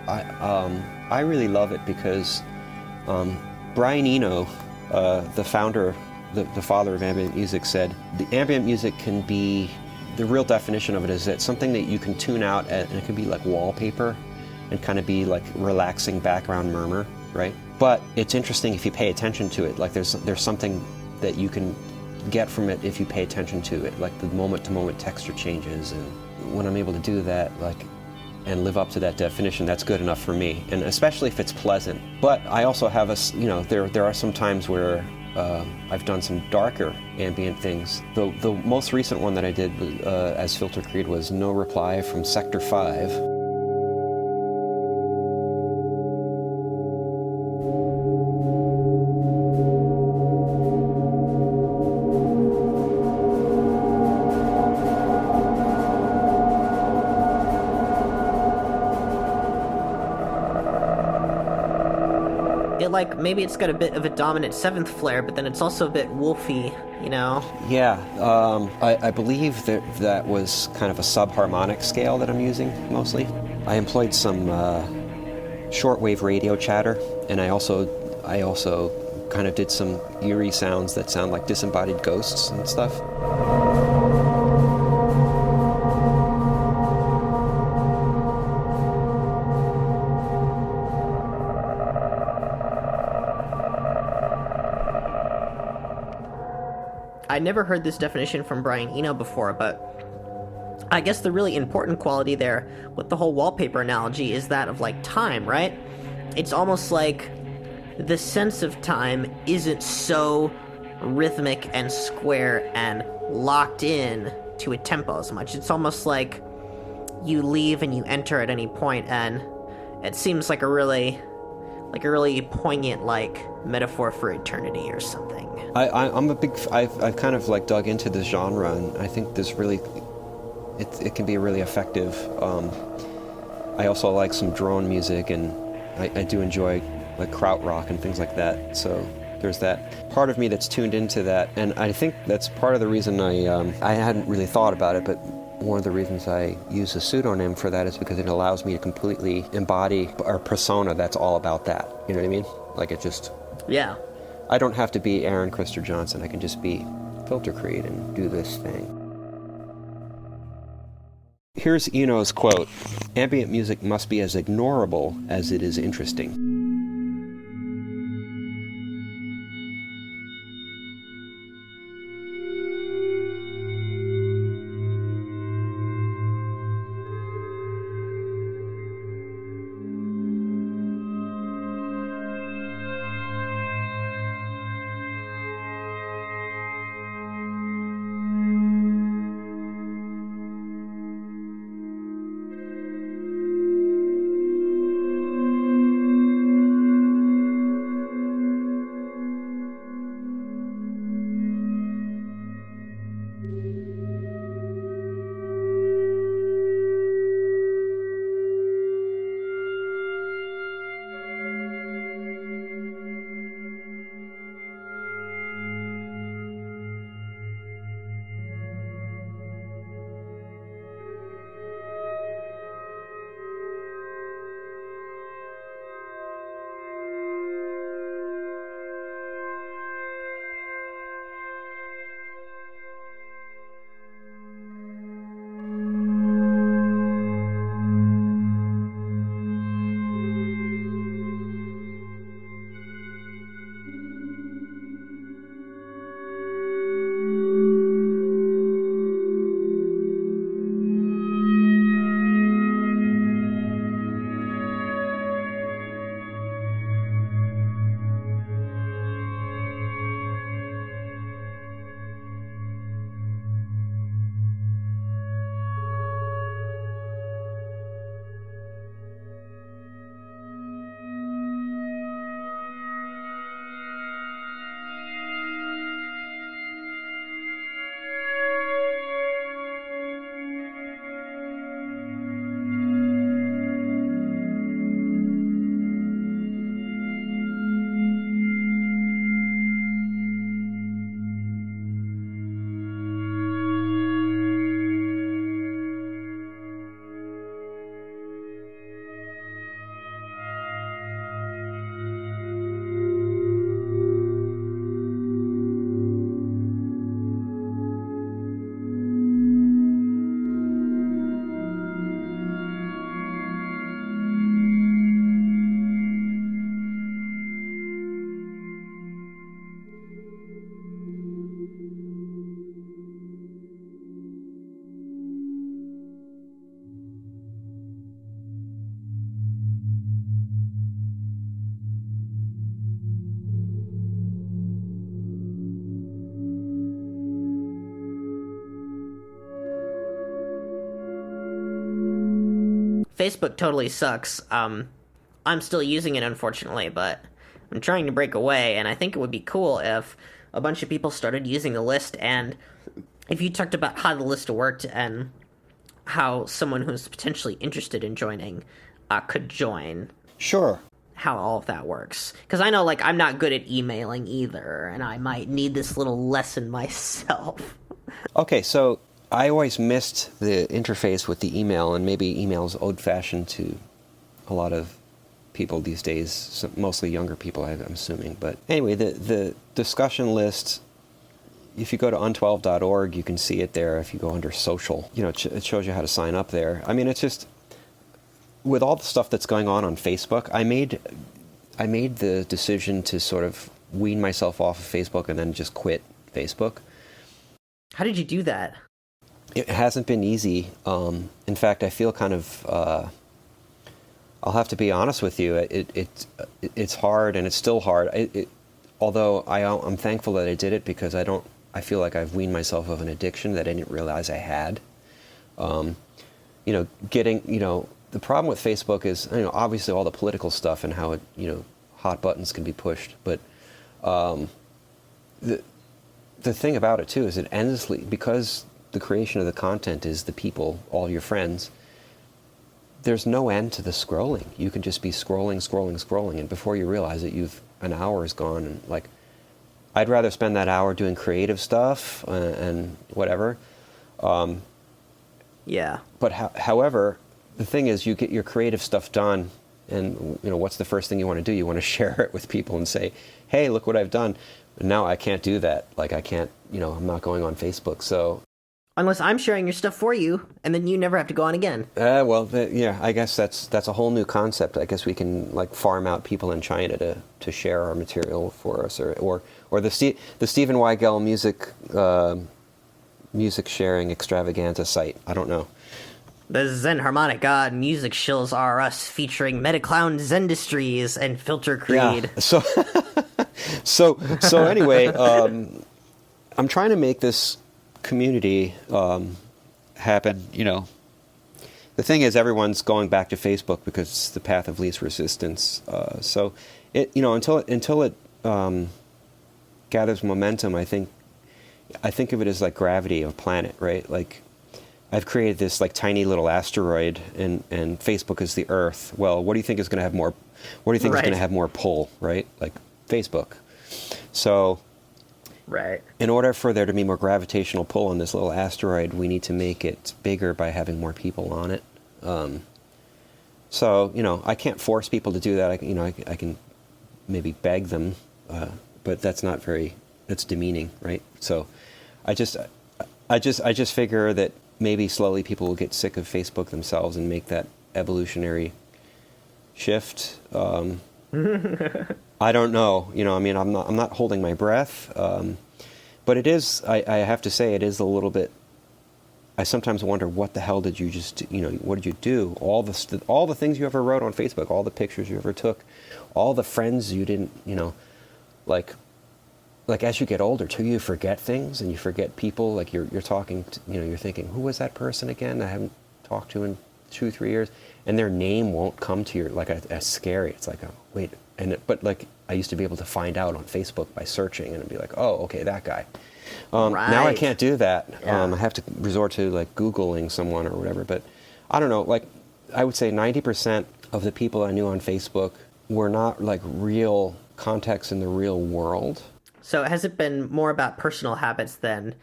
I really love it because Brian Eno, the founder, the father of ambient music, said the ambient music can be, the real definition of it is that something that you can tune out and it can be like wallpaper and kind of be like relaxing background murmur, right? But it's interesting if you pay attention to it. Like there's something that you can get from it if you pay attention to it, like the moment-to-moment texture changes. And when I'm able to do that, and live up to that definition, that's good enough for me, and especially if it's pleasant. But I also have there are some times where I've done some darker ambient things. The most recent one that I did as filtercreed was No Reply from Sector 5. Maybe it's got a bit of a dominant 7th flare, but then it's also a bit wolfy, Yeah, I believe that was kind of a subharmonic scale that I'm using, mostly. I employed some shortwave radio chatter, and I also kind of did some eerie sounds that sound like disembodied ghosts and stuff. I never heard this definition from Brian Eno before, but I guess the really important quality there with the whole wallpaper analogy is that of time, right? It's almost like the sense of time isn't so rhythmic and square and locked in to a tempo as much. It's almost like you leave and you enter at any point, and it seems like a really like a really poignant like metaphor for eternity or something. I'm a big. I've kind of like dug into this genre, and I think this really, it can be really effective. I also like some drone music, and I do enjoy like krautrock and things like that. So there's that part of me that's tuned into that, and I think that's part of the reason I hadn't really thought about it, but one of the reasons I use a pseudonym for that is because it allows me to completely embody a persona that's all about that. You know what I mean? Like it just... Yeah. I don't have to be Aaron Krister Johnson. I can just be filtercreed and do this thing. Here's Eno's quote: "Ambient music must be as ignorable as it is interesting." Facebook totally sucks. I'm still using it, unfortunately, but I'm trying to break away, and I think it would be cool if a bunch of people started using the list, and if you talked about how the list worked and how someone who's potentially interested in joining could join. Sure. How all of that works. Because I know, like, I'm not good at emailing either, and I might need this little lesson myself. Okay, so I always missed the interface with the email, and maybe email's old-fashioned to a lot of people these days, mostly younger people, I'm assuming. But anyway, the discussion list, if you go to un12.org, you can see it there. If you go under social, it shows you how to sign up there. I mean, it's just, with all the stuff that's going on Facebook, I made the decision to sort of wean myself off of Facebook and then just quit Facebook. How did you do that? It hasn't been easy. In fact, I feel kind of... I'll have to be honest with you. It's hard, and it's still hard. Although I'm thankful that I did it, because I feel like I've weaned myself of an addiction that I didn't realize I had. The problem with Facebook is, obviously all the political stuff and how it, hot buttons can be pushed. But the thing about it too is it endlessly, because the creation of the content is the people, all your friends, there's no end to the scrolling. You can just be scrolling, and before you realize it, an hour is gone. And like, I'd rather spend that hour doing creative stuff and whatever. Yeah. But however, the thing is, you get your creative stuff done, and what's the first thing you want to do? You want to share it with people and say, "Hey, look what I've done." But now I can't do that. Like, I can't. I'm not going on Facebook. So unless I'm sharing your stuff for you, and then you never have to go on again. Yeah. I guess that's a whole new concept. I guess we can like farm out people in China to share our material for us, or the Stephen Weigel music sharing extravaganza site. I don't know. The Xenharmonic God music shills are us, featuring Metaclown Zendistries and filtercreed. Yeah. So anyway, I'm trying to make this community happen. The thing is, everyone's going back to Facebook because it's the path of least resistance. So it until it gathers momentum, I think of it as like gravity of a planet, right? Like, I've created this like tiny little asteroid, and Facebook is the Earth. Well, what do you think is going to have more? What do you think is going to have more pull, right? Like Facebook. So, right. In order for there to be more gravitational pull on this little asteroid, we need to make it bigger by having more people on it. So I can't force people to do that. I can maybe beg them, but that's not very. That's demeaning, right? So, I just figure that maybe slowly people will get sick of Facebook themselves and make that evolutionary shift. I don't know. I'm not holding my breath. But it is. I have to say, it is a little bit. I sometimes wonder, what the hell did you just? What did you do? All the things you ever wrote on Facebook, all the pictures you ever took, all the friends you didn't. Like as you get older too, you forget things and you forget people. Like you're talking to, you're thinking, who was that person again? I haven't talked to in 2-3 years, and their name won't come to your, like, as scary. It's like, oh, wait, but like I used to be able to find out on Facebook by searching, and it'd be like, oh, okay, that guy. Right. Now I can't do that. Yeah. I have to resort to like Googling someone or whatever. But I don't know. Like, I would say 90% of the people I knew on Facebook were not like real contacts in the real world. So has it been more about personal habits than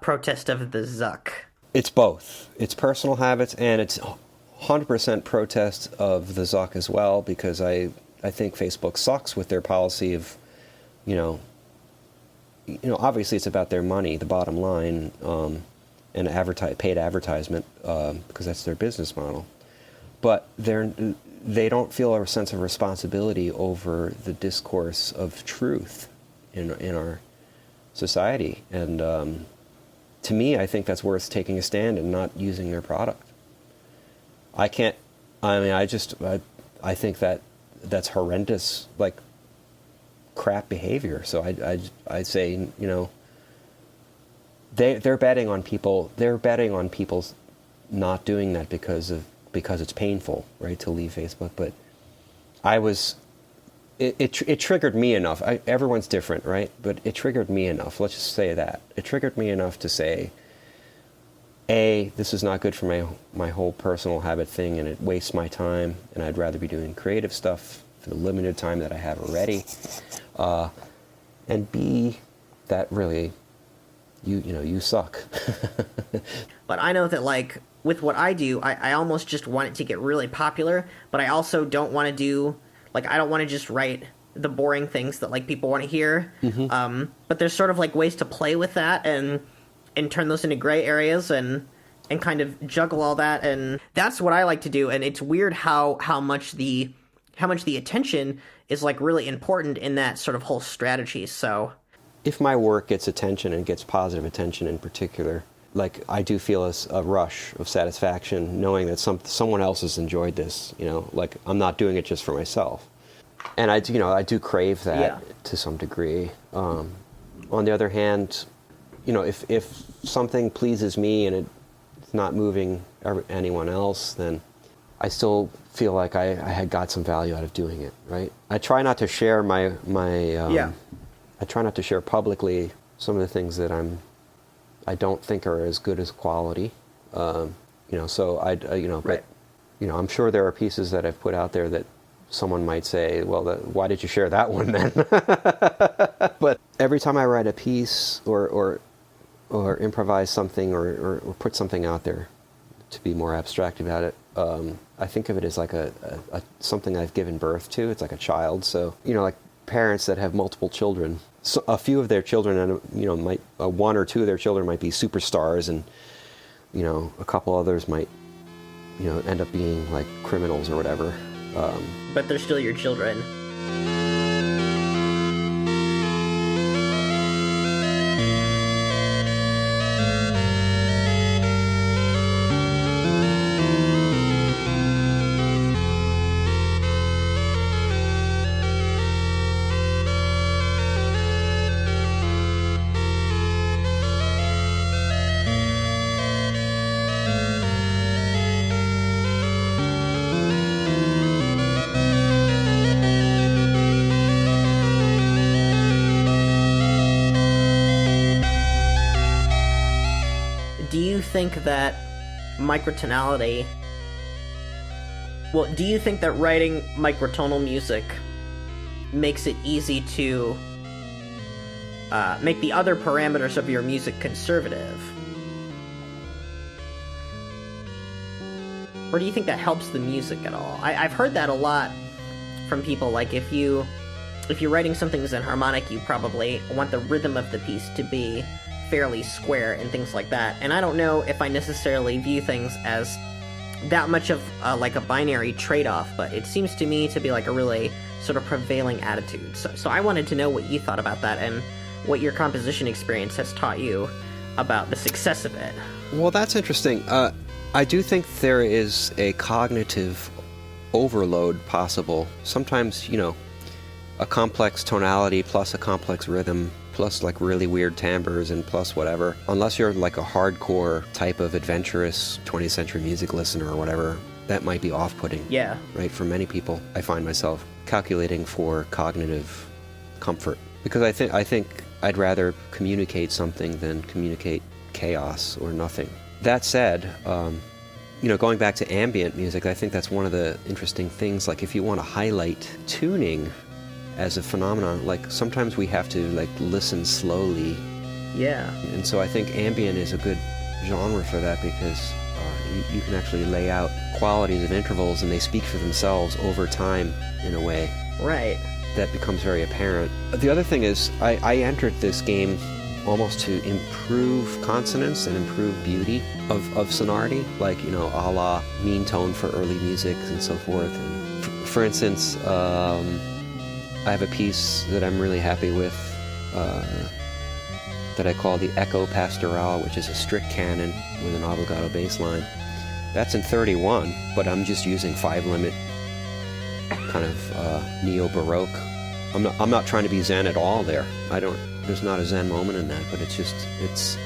protest of the Zuck? It's both. It's personal habits, and it's 100% protest of the Zuck as well, because I think Facebook sucks with their policy of, obviously it's about their money, the bottom line, and paid advertisement, because that's their business model. But they don't feel a sense of responsibility over the discourse of truth in our society, and to me, I think that's worth taking a stand and not using their product. I think that's horrendous, like, crap behavior. So I say, they're betting on people. They're betting on people's not doing that because it's painful, right, to leave Facebook. But It triggered me enough. Everyone's different, right? But it triggered me enough. Let's just say that. It triggered me enough to say, A, this is not good for my whole personal habit thing, and it wastes my time, and I'd rather be doing creative stuff for the limited time that I have already. And B, that really, you suck. But I know that, like, with what I do, I almost just want it to get really popular, but I also don't want to do... Like, I don't want to just write the boring things that, like, people want to hear. Mm-hmm. But there's sort of, like, ways to play with that and turn those into gray areas and kind of juggle all that. And that's what I like to do. And it's weird how much the attention is, like, really important in that sort of whole strategy. So if my work gets attention and gets positive attention in particular, like, I do feel a rush of satisfaction knowing that someone else has enjoyed this, like, I'm not doing it just for myself. And I do crave that to some degree. On the other hand, if something pleases me and it's not moving anyone else, then I still feel like I had got some value out of doing it, right? I try not to share I try not to share publicly some of the things that I don't think are as good as quality. So Right. But I'm sure there are pieces that I've put out there that someone might say, well, why did you share that one then? But every time I write a piece or improvise something or put something out there, to be more abstract about it, I think of it as like a something I've given birth to. It's like a child. So, like parents that have multiple children, so a few of their children, might one or two of their children might be superstars, and a couple others might end up being like criminals or whatever. But they're still your children. Think that microtonality... Well, do you think that writing microtonal music makes it easy to make the other parameters of your music conservative? Or do you think that helps the music at all? I've heard that a lot from people, like if you're writing something Xenharmonic, you probably want the rhythm of the piece to be fairly square and things like that. And I don't know if I necessarily view things as that much of like a binary trade-off, but it seems to me to be like a really sort of prevailing attitude. So I wanted to know what you thought about that and what your composition experience has taught you about the success of it. Well, that's interesting. I do think there is a cognitive overload possible. Sometimes, a complex tonality plus a complex rhythm plus like really weird timbres and plus whatever. Unless you're like a hardcore type of adventurous 20th century music listener or whatever, that might be off-putting. Yeah. Right? For many people, I find myself calculating for cognitive comfort. Because I think I'd rather communicate something than communicate chaos or nothing. That said, going back to ambient music, I think that's one of the interesting things. Like if you want to highlight tuning as a phenomenon, like sometimes we have to like listen slowly. Yeah. And so I think ambient is a good genre for that because you can actually lay out qualities of intervals and they speak for themselves over time in a way. Right. That becomes very apparent. The other thing is I entered this game almost to improve consonance and improve beauty of sonority, like, a la meantone for early music and so forth. And for instance, I have a piece that I'm really happy with that I call the Echo Pastoral, which is a strict canon with an obligato bass line. That's in 31, but I'm just using 5-limit kind of neo-baroque. I'm not trying to be Zen at all there. There's not a Zen moment in that, but it's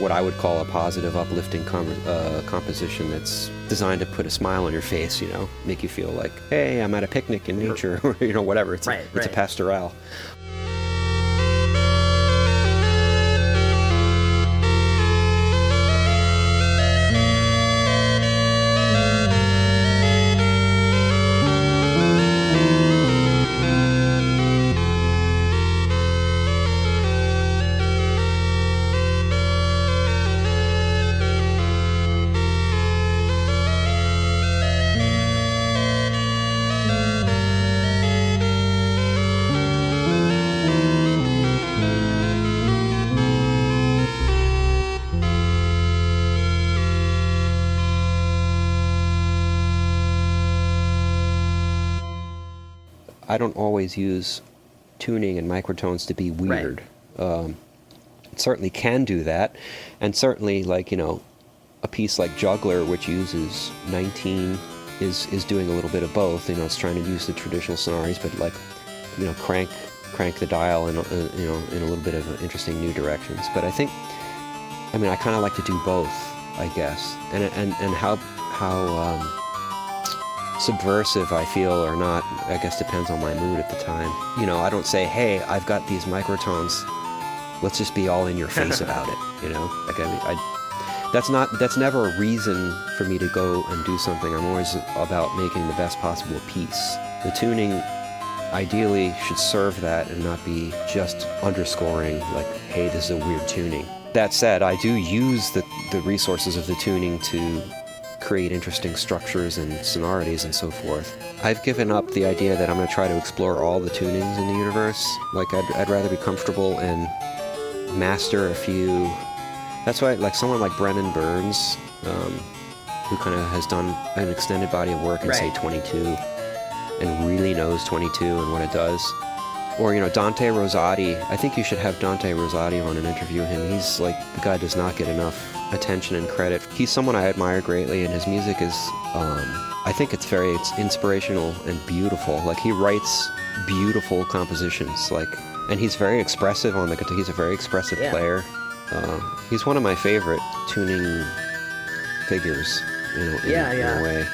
what I would call a positive, uplifting composition that's designed to put a smile on your face, make you feel like, hey, I'm at a picnic in nature, or, whatever. It's a pastoral. I don't always use tuning and microtones to be weird. Right. It certainly can do that, and certainly, like, a piece like Juggler, which uses 19, is doing a little bit of both. It's trying to use the traditional sonorities, but like, crank the dial in a little bit of interesting new directions. But I think, I kind of like to do both, I guess, and how subversive I feel or not, I guess depends on my mood at the time. You know, I don't say, hey, I've got these microtones, let's just be all in your face about it, you know? Like, that's never a reason for me to go and do something. I'm always about making the best possible piece. The tuning ideally should serve that and not be just underscoring, like, hey, this is a weird tuning. That said, I do use the resources of the tuning to create interesting structures and sonorities and so forth. I've given up the idea that I'm going to try to explore all the tunings in the universe. Like, I'd rather be comfortable and master a few. That's why, like, someone like Brennan Burns, who kind of has done an extended body of work in, say, 22, and really knows 22 and what it does. Or, you know, Dante Rosati. I think you should have Dante Rosati on and interview him. He's, like, the guy does not get enough attention and credit. He's someone I admire greatly, and his music is, I think it's inspirational and beautiful. Like, he writes beautiful compositions, like, and he's very expressive on the guitar. He's a very expressive player. He's one of my favorite tuning figures, you know, in a way.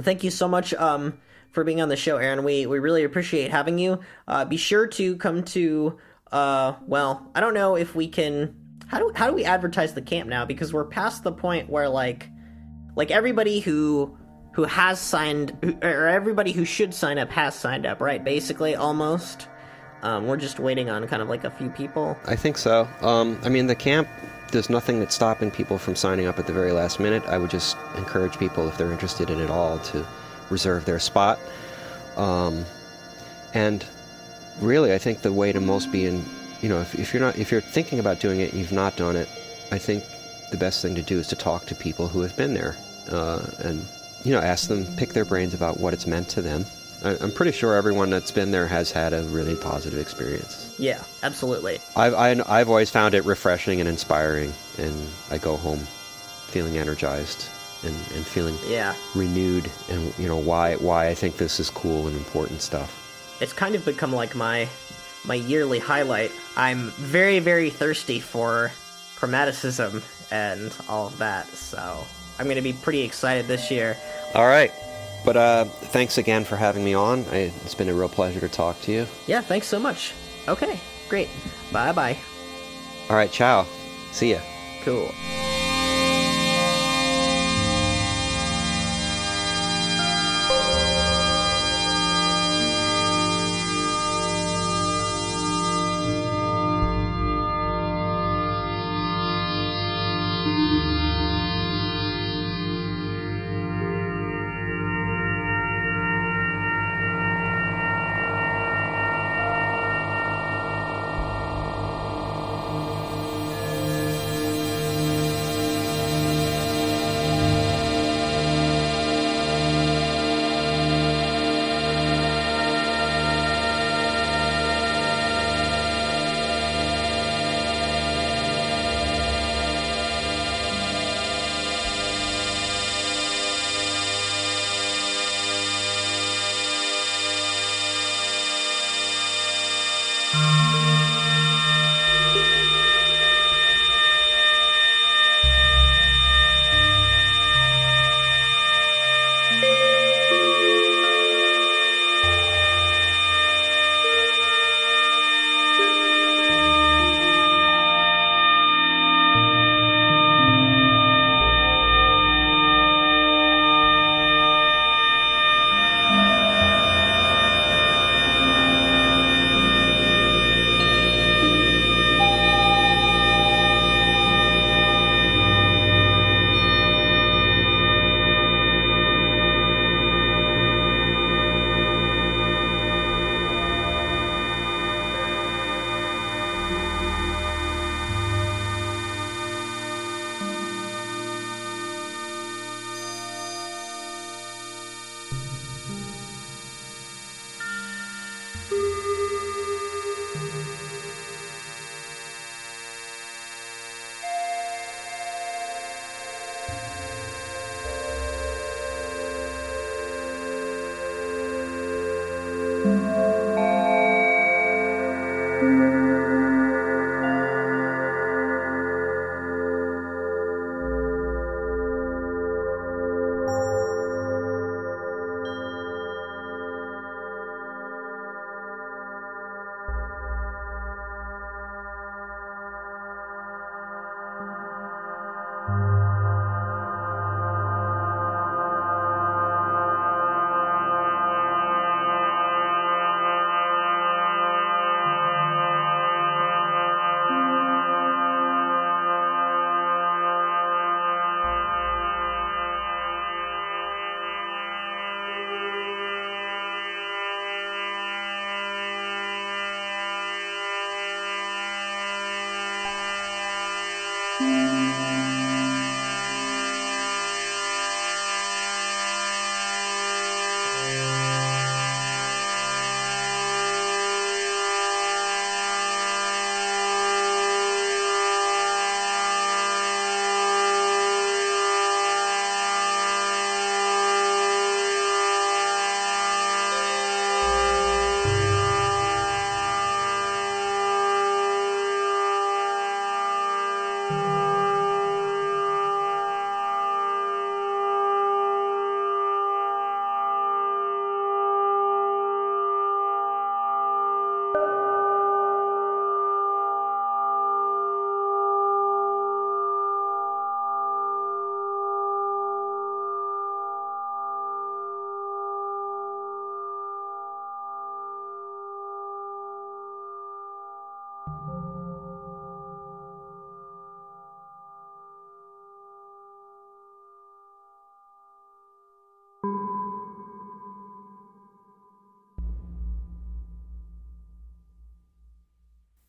Thank you so much for being on the show, Aaron. We really appreciate having you. Be sure to come to well, I don't know if we can. How do we advertise the camp now? Because we're past the point where like everybody who has signed, or everybody who should sign up has signed up, right? Basically, almost. We're just waiting on kind of like a few people. I think so. I mean, the camp, there's nothing that's stopping people from signing up at the very last minute. I would just encourage people, if they're interested in it all, to reserve their spot. And really, I think the way to most be in, you know, if you're thinking about doing it and you've not done it, I think the best thing to do is to talk to people who have been there, and, you know, ask them, pick their brains about what it's meant to them. I'm pretty sure everyone that's been there has had a really positive experience. Yeah, absolutely. I've always found it refreshing and inspiring, and I go home feeling energized and feeling renewed, and, you know, why I think this is cool and important stuff. It's kind of become like my yearly highlight. I'm very, very thirsty for chromaticism and all of that, so I'm going to be pretty excited this year. All right. But thanks again for having me on. It's been a real pleasure to talk to you. Yeah, thanks so much. Okay, great. Bye-bye. All right, ciao. See ya. Cool.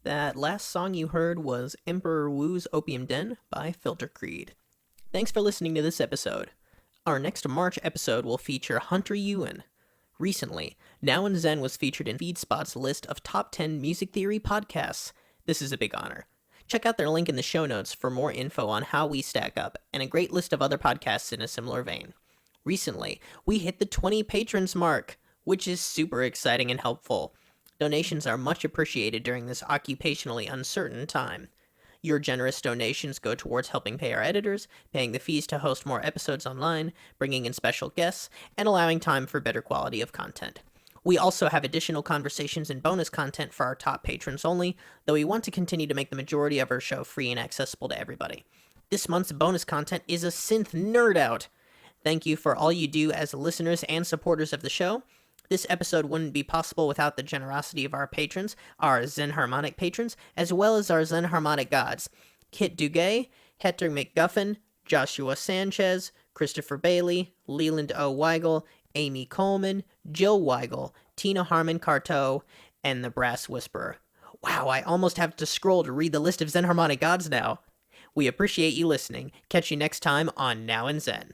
That last song you heard was Emperor Wu's Opium Den by filtercreed. Thanks for listening to this episode. Our next March episode will feature Hunter Ewan. Recently, Now in Zen was featured in FeedSpot's list of top 10 music theory podcasts. This is a big honor. Check out their link in the show notes for more info on how we stack up, and a great list of other podcasts in a similar vein. Recently, we hit the 20 patrons mark, which is super exciting and helpful. Donations are much appreciated during this occupationally uncertain time. Your generous donations go towards helping pay our editors, paying the fees to host more episodes online, bringing in special guests, and allowing time for better quality of content. We also have additional conversations and bonus content for our top patrons only, though we want to continue to make the majority of our show free and accessible to everybody. This month's bonus content is a synth nerd out. Thank you for all you do as listeners and supporters of the show. This episode wouldn't be possible without the generosity of our patrons, our Xenharmonic patrons, as well as our Xenharmonic gods, Kit Duguay, Hector McGuffin, Joshua Sanchez, Christopher Bailey, Leland O. Weigel, Amy Coleman, Jill Weigel, Tina Harmon Carteau, and the Brass Whisperer. Wow, I almost have to scroll to read the list of Xenharmonic gods now. We appreciate you listening. Catch you next time on Now in Zen.